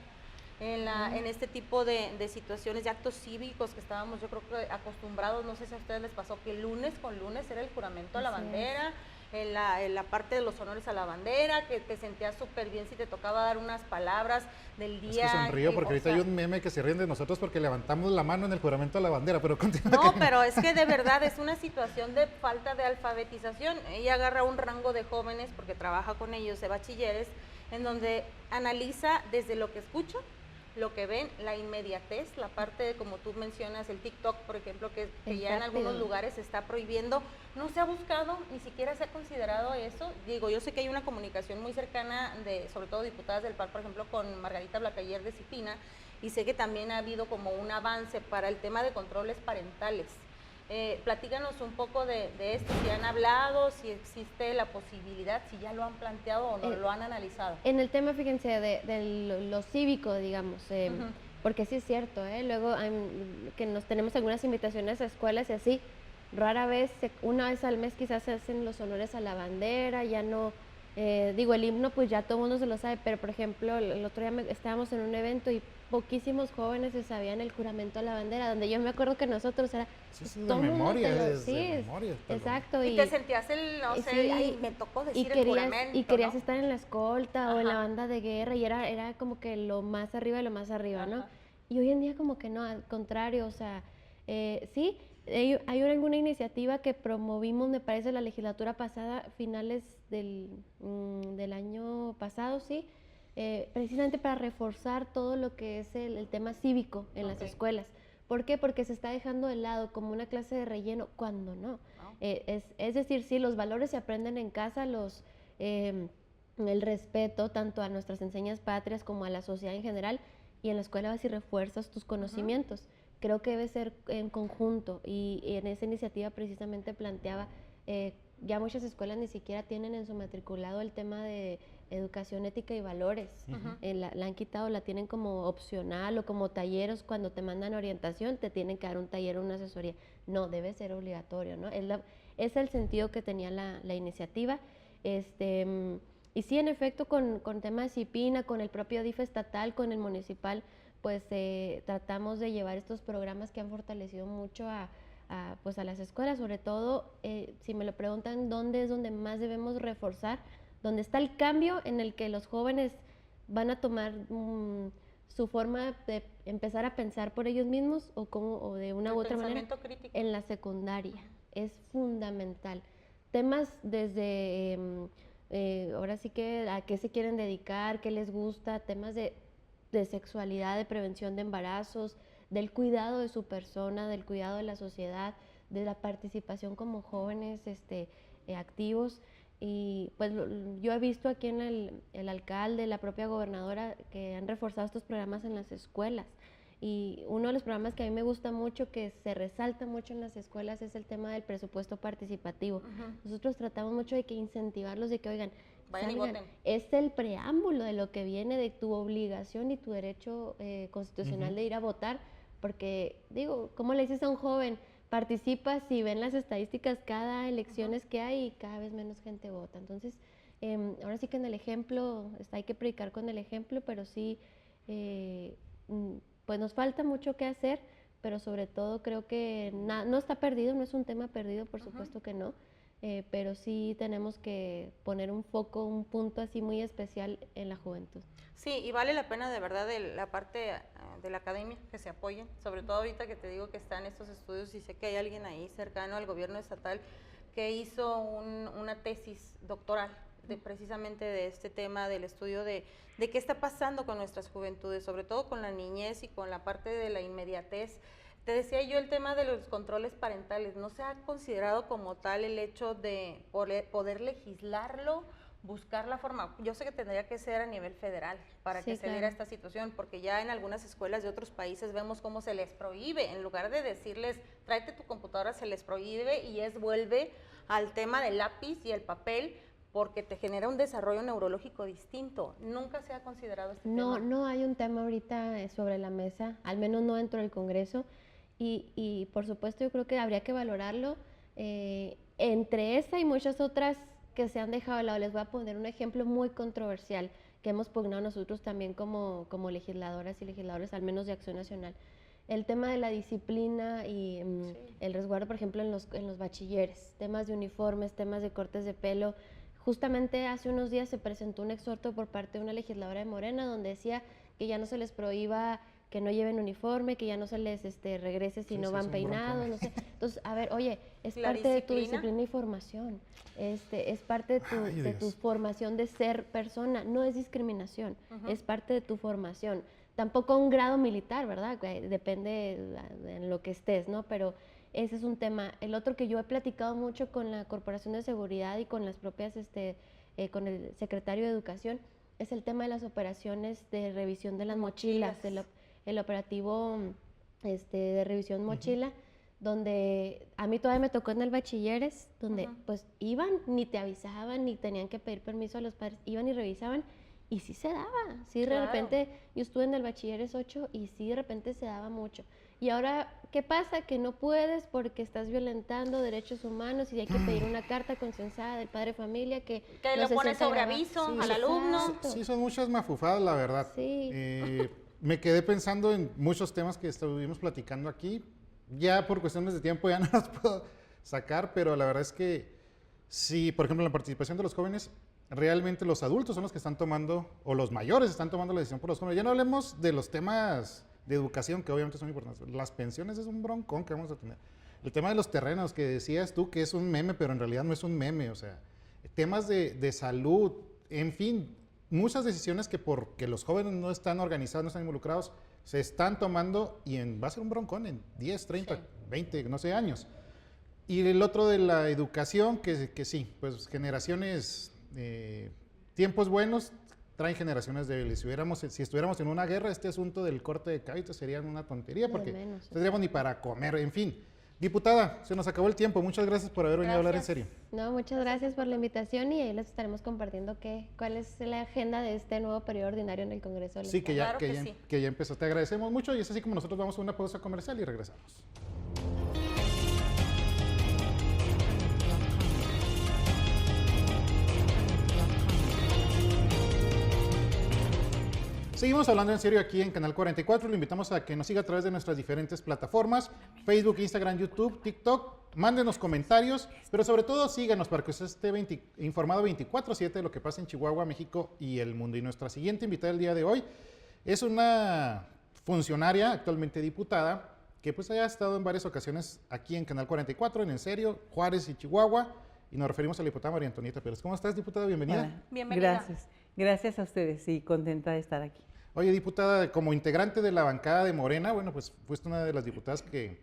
en este tipo de situaciones, de actos cívicos que estábamos, yo creo que acostumbrados, no sé si a ustedes les pasó, que lunes con lunes era el juramento a la bandera, en la parte de los honores a la bandera, que te sentías súper bien si te tocaba dar unas palabras del día. Es que sonrío porque ahorita hay un meme que se ríen de nosotros porque levantamos la mano en el juramento a la bandera, pero continúa. No, pero es que de verdad es una situación de falta de alfabetización. Ella agarra un rango de jóvenes, porque trabaja con ellos, de bachilleres, en donde analiza desde lo que escucha, lo que ven, la inmediatez, la parte de, como tú mencionas, el TikTok, por ejemplo, que ya en algunos lugares se está prohibiendo, no se ha buscado, ni siquiera se ha considerado eso. Digo, yo sé que hay una comunicación muy cercana de, sobre todo diputadas del PAN, por ejemplo, con Margarita Blacayer de Cipina, y sé que también ha habido como un avance para el tema de controles parentales. Platícanos un poco de esto, si han hablado, si existe la posibilidad, si ya lo han planteado o no lo han analizado. En el tema, fíjense, de lo cívico, digamos, porque sí es cierto, luego que tenemos algunas invitaciones a escuelas y así, rara vez, una vez al mes quizás se hacen los honores a la bandera, ya no, digo, el himno pues ya todo el mundo se lo sabe, pero por ejemplo, el otro día estábamos en un evento y poquísimos jóvenes se sabían el juramento a la bandera, donde yo me acuerdo que nosotros era... Sí, de memoria, exacto. Y te sentías no sé, me tocó decir el juramento, y querías estar en la escolta o en la banda de guerra y era como que lo más arriba de lo más arriba, ¿no? Y hoy en día como que no, al contrario, o sea, sí, hay alguna iniciativa que promovimos, me parece, la legislatura pasada, finales del año pasado, sí, precisamente para reforzar todo lo que es el tema cívico en las escuelas. ¿Por qué? Porque se está dejando de lado como una clase de relleno, cuando no. Es decir, sí, los valores se aprenden en casa, el respeto tanto a nuestras enseñas patrias como a la sociedad en general, y en la escuela vas y refuerzas tus conocimientos. Creo que debe ser en conjunto, y en esa iniciativa precisamente planteaba ya muchas escuelas ni siquiera tienen en su matriculado el tema de educación ética y valores. La han quitado, la tienen como opcional o como talleres. Cuando te mandan orientación, te tienen que dar un taller o una asesoría. No, debe ser obligatorio, ¿no? Es el sentido que tenía la iniciativa. Y sí, en efecto, con tema de disciplina, con el propio DIF estatal, con el municipal, pues tratamos de llevar estos programas que han fortalecido mucho a las escuelas, sobre todo, si me lo preguntan, ¿dónde es donde más debemos reforzar? ¿Dónde está el cambio en el que los jóvenes van a tomar su forma de empezar a pensar por ellos mismos o de una u otra manera? Crítico. En la secundaria, es fundamental. Temas desde, ahora sí que a qué se quieren dedicar, qué les gusta, temas de sexualidad, de prevención de embarazos, del cuidado de su persona, del cuidado de la sociedad, de la participación como jóvenes activos. Y pues yo he visto aquí en el alcalde, la propia gobernadora, que han reforzado estos programas en las escuelas. Y uno de los programas que a mí me gusta mucho, que se resalta mucho en las escuelas, es el tema del presupuesto participativo. Nosotros tratamos mucho de que incentivarlos, de que, oigan, vayan y voten. Es el preámbulo de lo que viene de tu obligación y tu derecho constitucional de ir a votar, porque, digo, ¿cómo le dices a un joven? Participa, si ven las estadísticas, cada elecciones que hay y cada vez menos gente vota. Entonces, ahora sí que en el ejemplo, hay que predicar con el ejemplo, pero sí, pues nos falta mucho que hacer, pero sobre todo creo que no está perdido, no es un tema perdido, por supuesto que no, pero sí tenemos que poner un foco, un punto así muy especial en la juventud. Sí, y vale la pena de verdad de la parte de la academia que se apoyen, sobre todo ahorita que te digo que están estos estudios y sé que hay alguien ahí cercano al gobierno estatal que hizo una tesis doctoral precisamente de este tema del estudio de qué está pasando con nuestras juventudes, sobre todo con la niñez y con la parte de la inmediatez. Te decía yo el tema de los controles parentales, no se ha considerado como tal el hecho de poder legislarlo, buscar la forma. Yo sé que tendría que ser a nivel federal para que se diera esta situación, porque ya en algunas escuelas de otros países vemos cómo se les prohíbe, en lugar de decirles, tráete tu computadora, se les prohíbe y vuelve al tema del lápiz y el papel, porque te genera un desarrollo neurológico distinto. Nunca se ha considerado este tema. No hay un tema ahorita sobre la mesa, al menos no dentro del Congreso, y por supuesto yo creo que habría que valorarlo. Entre esa y muchas otras que se han dejado de lado, les voy a poner un ejemplo muy controversial que hemos pugnado nosotros también como legisladoras y legisladores, al menos de Acción Nacional. El tema de la disciplina y el resguardo, por ejemplo, en los bachilleres, temas de uniformes, temas de cortes de pelo. Justamente hace unos días se presentó un exhorto por parte de una legisladora de Morena donde decía que ya no se les prohíba que no lleven uniforme, que ya no se les regrese si no van peinados, no sé. Entonces, a ver, oye, es parte de tu disciplina y formación, es parte de tu formación de ser persona, no es discriminación, es parte de tu formación. Tampoco un grado militar, ¿verdad? Depende en lo que estés, ¿no? Pero ese es un tema. El otro que yo he platicado mucho con la Corporación de Seguridad y con las propias, con el secretario de Educación, es el tema de las operaciones de revisión de las mochilas, el operativo de revisión mochila, donde a mí todavía me tocó en el bachilleres, donde pues iban, ni te avisaban, ni tenían que pedir permiso a los padres, iban y revisaban, y sí se daba, sí, claro. De repente, yo estuve en el bachilleres 8 y sí de repente se daba mucho. Y ahora, ¿qué pasa? Que no puedes porque estás violentando derechos humanos y hay que pedir una carta consensada del padre de familia que lo pone sobre aviso al alumno. Sí, son muchas mafufadas, la verdad. Sí. Me quedé pensando en muchos temas que estuvimos platicando aquí. Ya por cuestiones de tiempo ya no los puedo sacar, pero la verdad es que sí, por ejemplo, la participación de los jóvenes, realmente los adultos son los que están tomando, o los mayores están tomando la decisión por los jóvenes. Ya no hablemos de los temas de educación, que obviamente son importantes. Las pensiones es un broncón que vamos a tener. El tema de los terrenos, que decías tú que es un meme, pero en realidad no es un meme. O sea, temas de salud, en fin, muchas decisiones que porque los jóvenes no están organizados, no están involucrados, se están tomando y va a ser un broncón en 10, 30, 20, no sé, años. Y el otro de la educación, que sí, pues generaciones, tiempos buenos traen generaciones débiles. Si estuviéramos en una guerra, este asunto del corte de cabello sería una tontería porque no tendríamos ni para comer, en fin. Diputada, se nos acabó el tiempo. Muchas gracias por haber venido a hablar en serio. No, muchas gracias por la invitación y ahí les estaremos compartiendo cuál es la agenda de este nuevo periodo ordinario en el Congreso del Sí, Estado. que ya empezó. Te agradecemos mucho y es así como nosotros vamos a una pausa comercial y regresamos. Seguimos hablando en serio aquí en Canal 44. Lo invitamos a que nos siga a través de nuestras diferentes plataformas, Facebook, Instagram, YouTube, TikTok. Mándenos comentarios, pero sobre todo síganos para que usted esté informado 24/7 de lo que pasa en Chihuahua, México y el mundo. Y nuestra siguiente invitada del día de hoy es una funcionaria, actualmente diputada, que pues haya estado en varias ocasiones aquí en Canal 44, en serio, Juárez y Chihuahua. Y nos referimos a la diputada María Antonieta Pérez. ¿Cómo estás, diputada? Bienvenida. Hola. Bienvenida. Gracias a ustedes, sí, contenta de estar aquí. Oye, diputada, como integrante de la bancada de Morena, bueno, pues fuiste una de las diputadas que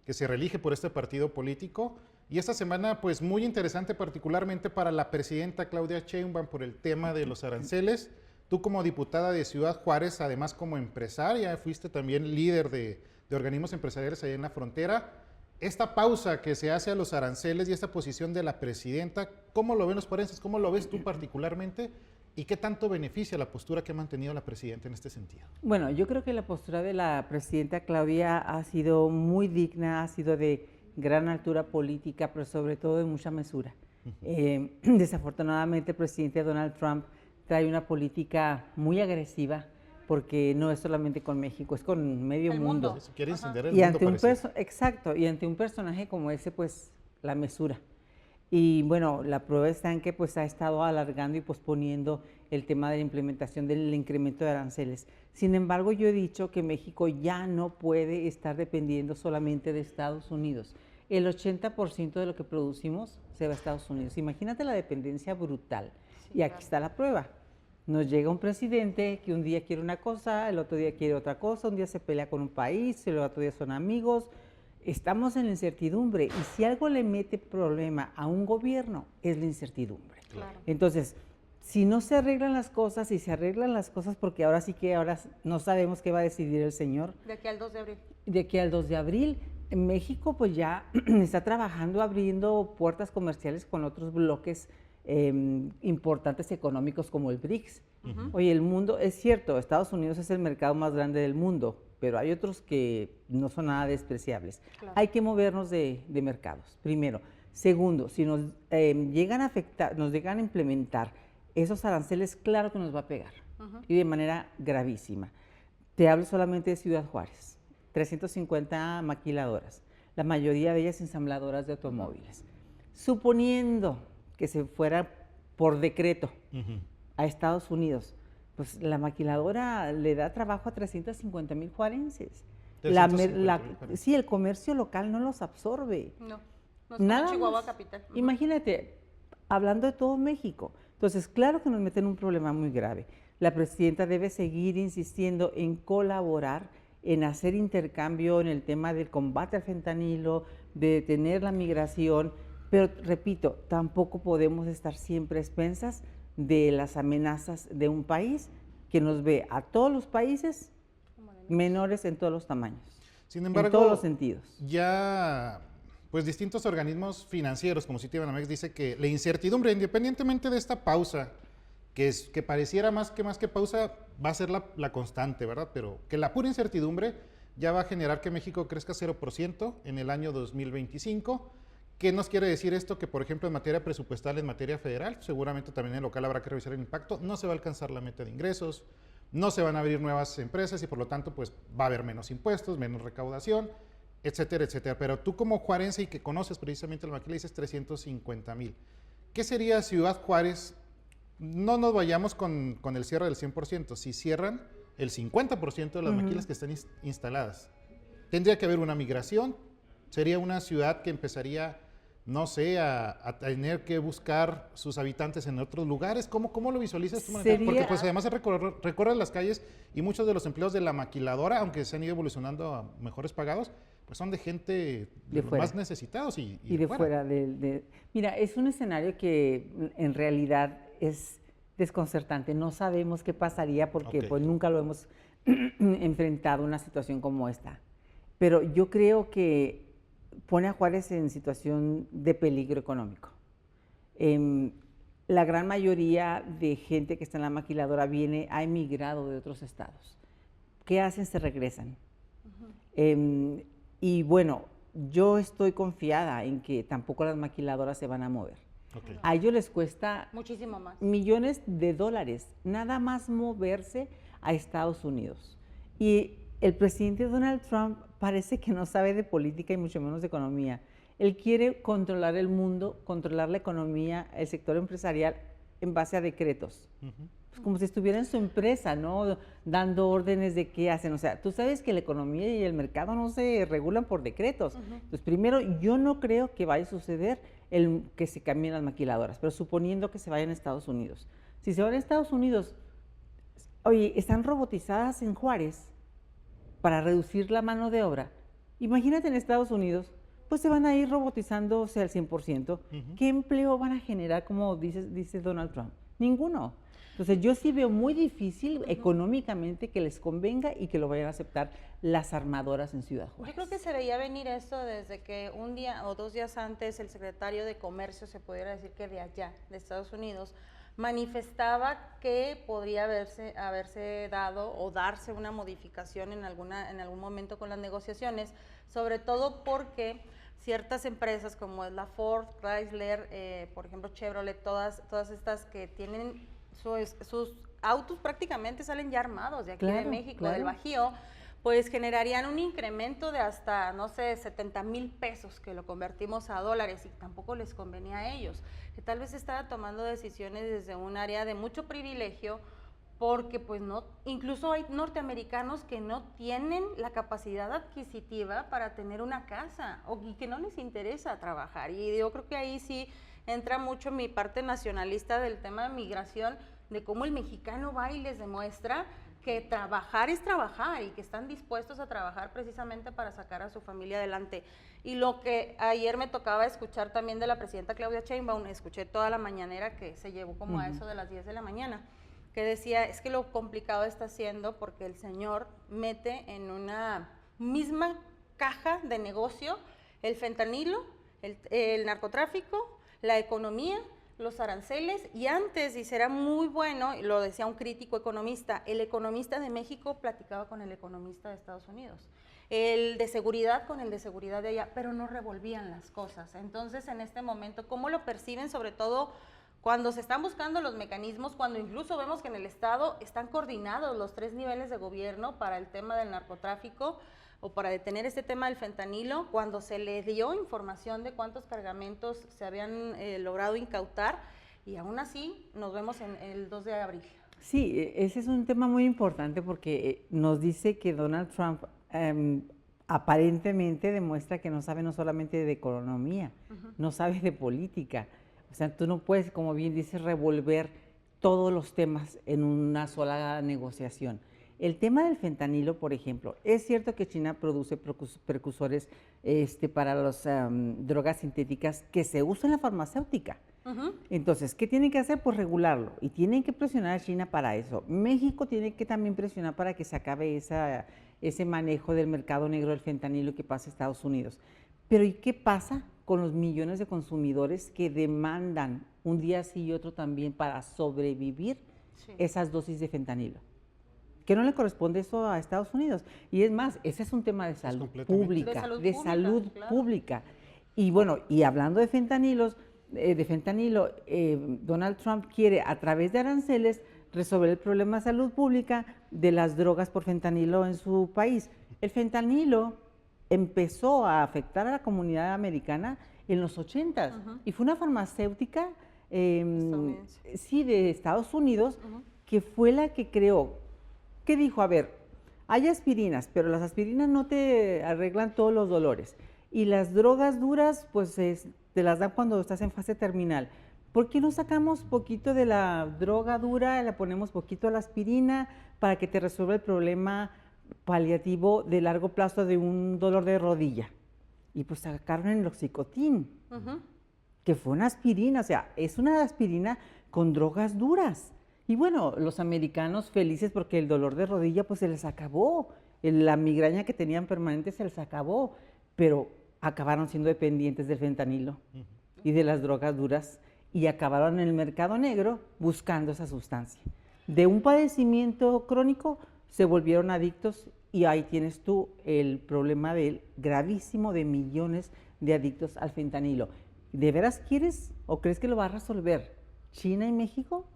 se reelige por este partido político. Y esta semana, pues muy interesante, particularmente para la presidenta Claudia Sheinbaum por el tema de los aranceles. Tú como diputada de Ciudad Juárez, además como empresaria, fuiste también líder de organismos empresariales allá en la frontera. Esta pausa que se hace a los aranceles y esta posición de la presidenta, ¿cómo lo ven los forenses? ¿Cómo lo ves tú particularmente? ¿Y qué tanto beneficia la postura que ha mantenido la presidenta en este sentido? Bueno, yo creo que la postura de la presidenta Claudia ha sido muy digna, ha sido de gran altura política, pero sobre todo de mucha mesura. Desafortunadamente, el presidente Donald Trump trae una política muy agresiva, porque no es solamente con México, es con medio mundo. Quiere encender el Y mundo, exacto, y ante un personaje como ese, pues la mesura. Y bueno, la prueba está en que pues ha estado alargando y posponiendo el tema de la implementación del incremento de aranceles. Sin embargo, yo he dicho que México ya no puede estar dependiendo solamente de Estados Unidos. El 80% de lo que producimos se va a Estados Unidos. Imagínate la dependencia brutal. Sí, y aquí está la prueba. Nos llega un presidente que un día quiere una cosa, el otro día quiere otra cosa, un día se pelea con un país, el otro día son amigos. Estamos en la incertidumbre y si algo le mete problema a un gobierno es la incertidumbre. Claro. Entonces, si no se arreglan las cosas, y se arreglan las cosas porque ahora sí que ahora no sabemos qué va a decidir el señor. De aquí al 2 de abril. De aquí al 2 de abril, México pues ya está trabajando, abriendo puertas comerciales con otros bloques importantes económicos como el BRICS. Oye, el mundo, es cierto, Estados Unidos es el mercado más grande del mundo, pero hay otros que no son nada despreciables. Claro. Hay que movernos de mercados, primero. Segundo, si nos llegan a afectar, nos llegan a implementar esos aranceles, claro que nos va a pegar, y de manera gravísima. Te hablo solamente de Ciudad Juárez, 350 maquiladoras, la mayoría de ellas ensambladoras de automóviles. Suponiendo que se fuera por decreto a Estados Unidos, pues la maquiladora le da trabajo a 350,000 juarenses. Sí, el comercio local no los absorbe. No es nada como Chihuahua más. capital. Imagínate, hablando de todo México. Entonces, claro que nos meten en un problema muy grave. La presidenta debe seguir insistiendo en colaborar, en hacer intercambio en el tema del combate al fentanilo, de detener la migración, pero repito, tampoco podemos estar siempre a expensas de las amenazas de un país que nos ve a todos los países menores en todos los tamaños, sin embargo, en todos los sentidos. Ya, pues distintos organismos financieros, como Citibanamex, dice que la incertidumbre, independientemente de esta pausa, que pareciera más que pausa, va a ser la constante, ¿verdad? Pero que la pura incertidumbre ya va a generar que México crezca 0% en el año 2025. ¿Qué nos quiere decir esto? Que, por ejemplo, en materia presupuestal, en materia federal, seguramente también en el local habrá que revisar el impacto, no se va a alcanzar la meta de ingresos, no se van a abrir nuevas empresas y por lo tanto pues va a haber menos impuestos, menos recaudación, etcétera, etcétera. Pero tú como juarense y que conoces precisamente el maquila, dices 350,000. ¿Qué sería Ciudad Juárez? No nos vayamos con el cierre del 100%, si cierran el 50% de las maquilas que están instaladas. Tendría que haber una migración, sería una ciudad que empezaría, no sé, a tener que buscar sus habitantes en otros lugares. ¿Cómo lo visualizas tú? Porque pues además recorres las calles y muchos de los empleos de la maquiladora, aunque se han ido evolucionando a mejores pagados, pues son de gente de más necesitados y de fuera. Mira, es un escenario que en realidad es desconcertante. No sabemos qué pasaría porque pues nunca lo hemos enfrentado una situación como esta. Pero yo creo que pone a Juárez en situación de peligro económico. La gran mayoría de gente que está en la maquiladora ha emigrado de otros estados. ¿Qué hacen? Se regresan. Y bueno, yo estoy confiada en que tampoco las maquiladoras se van a mover. Okay. A ellos les cuesta muchísimo más. millones de dólares nada más moverse a Estados Unidos. Y el presidente Donald Trump parece que no sabe de política y mucho menos de economía. Él quiere controlar el mundo, controlar la economía, el sector empresarial en base a decretos. Pues como si estuviera en su empresa, ¿no? Dando órdenes de qué hacen. O sea, tú sabes que la economía y el mercado no se regulan por decretos. Entonces, primero, yo no creo que vaya a suceder que se cambien las maquiladoras, pero suponiendo que se vayan a Estados Unidos. Si se van a Estados Unidos, oye, están robotizadas en Juárez para reducir la mano de obra. Imagínate en Estados Unidos, pues se van a ir robotizándose al 100%. ¿Qué empleo van a generar, como dice Donald Trump? Ninguno. Entonces yo sí veo muy difícil económicamente que les convenga y que lo vayan a aceptar las armadoras en Ciudad Juárez. Yo creo que se veía venir esto desde que un día o 2 días antes el secretario de Comercio, se pudiera decir que de allá, de Estados Unidos, manifestaba que podría haberse dado o darse una modificación en algún momento con las negociaciones, sobre todo porque ciertas empresas como es la Ford, Chrysler, por ejemplo Chevrolet, todas estas que tienen sus autos prácticamente salen ya armados de aquí de México, del Bajío, pues generarían un incremento de hasta, no sé, 70,000 pesos, que lo convertimos a dólares, y tampoco les convenía a ellos, que tal vez estaba tomando decisiones desde un área de mucho privilegio, porque pues no, incluso hay norteamericanos que no tienen la capacidad adquisitiva para tener una casa, y que no les interesa trabajar, y yo creo que ahí sí entra mucho mi parte nacionalista del tema de migración, de cómo el mexicano va y les demuestra que trabajar es trabajar y que están dispuestos a trabajar precisamente para sacar a su familia adelante. Y lo que ayer me tocaba escuchar también de la presidenta Claudia Sheinbaum, escuché toda la mañanera que se llevó como a eso de las 10 de la mañana, que decía, es que lo complicado está siendo porque el señor mete en una misma caja de negocio el fentanilo, el narcotráfico, la economía, los aranceles, y antes, dice, era muy bueno, lo decía un crítico economista, el economista de México platicaba con el economista de Estados Unidos, el de seguridad con el de seguridad de allá, pero no revolvían las cosas. Entonces, en este momento, ¿cómo lo perciben? Sobre todo cuando se están buscando los mecanismos, cuando incluso vemos que en el Estado están coordinados los 3 niveles de gobierno para el tema del narcotráfico, o para detener este tema del fentanilo, cuando se le dio información de cuántos cargamentos se habían logrado incautar, y aún así nos vemos en el 2 de abril. Sí, ese es un tema muy importante porque nos dice que Donald Trump aparentemente demuestra que no sabe no solamente de economía, no sabe de política. O sea, tú no puedes, como bien dices, revolver todos los temas en una sola negociación. El tema del fentanilo, por ejemplo, es cierto que China produce precursores para las drogas sintéticas que se usan en la farmacéutica. Entonces, ¿qué tienen que hacer? Pues regularlo, y tienen que presionar a China para eso. México tiene que también presionar para que se acabe ese manejo del mercado negro del fentanilo que pasa a Estados Unidos. Pero ¿y qué pasa con los millones de consumidores que demandan un día sí y otro también para sobrevivir esas dosis de fentanilo? Que no le corresponde eso a Estados Unidos. Y es más, ese es un tema de salud pública, de salud pública. Y bueno, y hablando de fentanilo, Donald Trump quiere, a través de aranceles, resolver el problema de salud pública de las drogas por fentanilo en su país. El fentanilo empezó a afectar a la comunidad americana en los 80s, y fue una farmacéutica de Estados Unidos que fue la que creó. ¿Qué dijo? A ver, hay aspirinas, pero las aspirinas no te arreglan todos los dolores. Y las drogas duras, pues te las dan cuando estás en fase terminal. ¿Por qué no sacamos poquito de la droga dura, le ponemos poquito a la aspirina para que te resuelva el problema paliativo de largo plazo de un dolor de rodilla? Y pues sacaron el Oxycontin, que fue una aspirina, o sea, es una aspirina con drogas duras. Y bueno, los americanos felices porque el dolor de rodilla pues se les acabó, la migraña que tenían permanente se les acabó, pero acabaron siendo dependientes del fentanilo y de las drogas duras y acabaron en el mercado negro buscando esa sustancia. De un padecimiento crónico se volvieron adictos y ahí tienes tú el problema gravísimo de millones de adictos al fentanilo. ¿De veras quieres o crees que lo va a resolver China y México?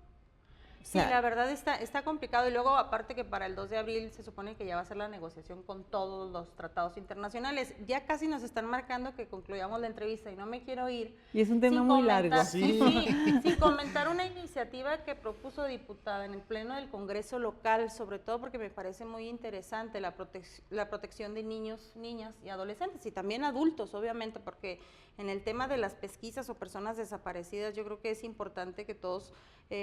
O sea, sí, la verdad está complicado y luego aparte que para el 2 de abril se supone que ya va a ser la negociación con todos los tratados internacionales. Ya casi nos están marcando que concluyamos la entrevista y no me quiero ir. Y es un tema muy largo. Sí, sin comentar una iniciativa que propuso diputada en el Pleno del Congreso local, sobre todo porque me parece muy interesante la protección de niños, niñas y adolescentes y también adultos, obviamente, porque en el tema de las pesquisas o personas desaparecidas yo creo que es importante que todos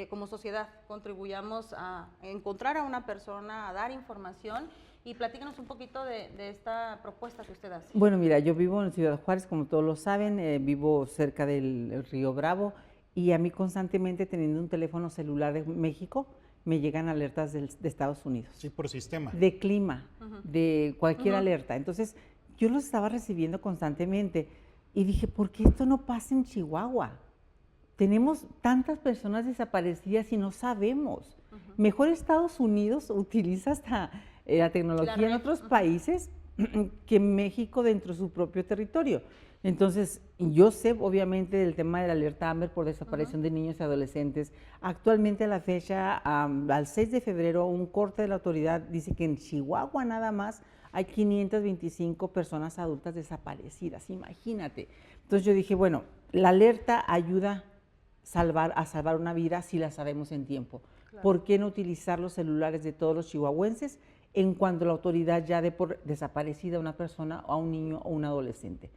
como sociedad contribuyamos a encontrar a una persona, a dar información y platícanos un poquito de esta propuesta que usted hace. Bueno, mira, yo vivo en Ciudad Juárez, como todos lo saben, vivo cerca del río Bravo y a mí constantemente teniendo un teléfono celular de México me llegan alertas de Estados Unidos. Sí, por sistema. De clima, de cualquier alerta. Entonces, yo los estaba recibiendo constantemente y dije, ¿por qué esto no pasa en Chihuahua? Tenemos tantas personas desaparecidas y no sabemos. Mejor Estados Unidos utiliza hasta la tecnología en otros países que México dentro de su propio territorio. Entonces, yo sé obviamente del tema de la alerta AMBER por desaparición de niños y adolescentes. Actualmente a la fecha, al 6 de febrero, un corte de la autoridad dice que en Chihuahua nada más hay 525 personas adultas desaparecidas, imagínate. Entonces yo dije, bueno, la alerta ayuda a salvar una vida si la sabemos en tiempo. Claro. ¿Por qué no utilizar los celulares de todos los chihuahuenses en cuanto la autoridad ya dé por desaparecida a una persona, a un niño o un adolescente?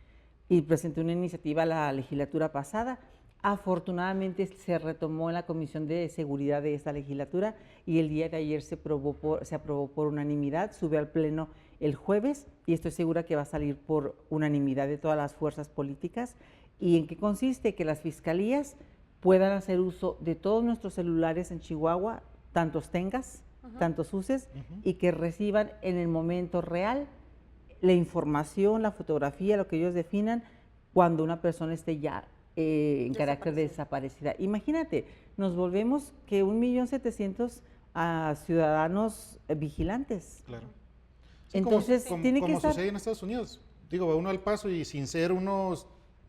Y presenté una iniciativa a la legislatura pasada. Afortunadamente se retomó en la Comisión de Seguridad de esta legislatura y el día de ayer se aprobó por unanimidad, sube al Pleno el jueves y estoy segura que va a salir por unanimidad de todas las fuerzas políticas. ¿Y en qué consiste? Que las fiscalías puedan hacer uso de todos nuestros celulares en Chihuahua, tantos tengas, tantos uses, y que reciban en el momento real la información, la fotografía, lo que ellos definan, cuando una persona esté ya en carácter de desaparecida. Imagínate, nos volvemos que 1.700.000 ciudadanos vigilantes. Claro. Sí, entonces, tiene que estar... Como sucede en Estados Unidos. Digo, va uno al paso y sin ser uno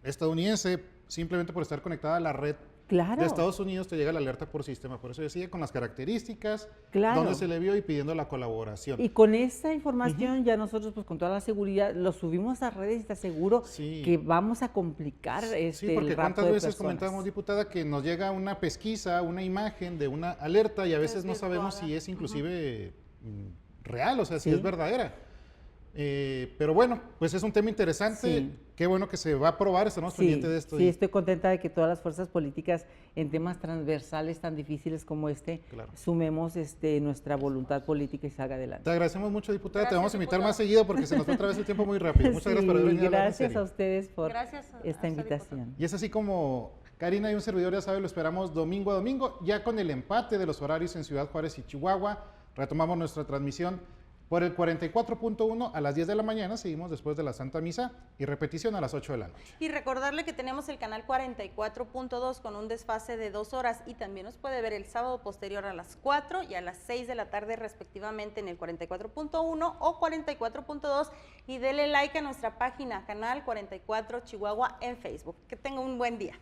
estadounidense, simplemente por estar conectada a la red de Estados Unidos te llega la alerta por sistema. Por eso decía con las características, dónde se le vio y pidiendo la colaboración. Y con esta información ya nosotros, pues con toda la seguridad, lo subimos a redes y te aseguro que vamos a complicar sí, porque cuántas veces comentábamos, diputada, que nos llega una pesquisa, una imagen de una alerta y a veces no sabemos si es inclusive real, o sea, si es verdadera. Pero bueno, pues es un tema interesante. Sí. Qué bueno que se va a aprobar, estamos pendientes de esto. Sí, estoy contenta de que todas las fuerzas políticas en temas transversales tan difíciles como sumemos nuestra voluntad política y salga adelante. Te agradecemos mucho, diputada. Gracias, te vamos a invitar más seguido porque se nos va otra vez el tiempo muy rápido. Muchas gracias por haber venido. Gracias a ustedes por esta invitación. Diputada. Y es así como Karina y un servidor, ya sabe, lo esperamos domingo a domingo, ya con el empate de los horarios en Ciudad Juárez y Chihuahua. Retomamos nuestra transmisión por el 44.1 a las 10 de la mañana, seguimos después de la Santa Misa y repetición a las 8 de la noche. Y recordarle que tenemos el canal 44.2 con un desfase de 2 horas y también nos puede ver el sábado posterior a las 4 y a las 6 de la tarde respectivamente en el 44.1 o 44.2 y dele like a nuestra página, canal 44 Chihuahua en Facebook. Que tenga un buen día.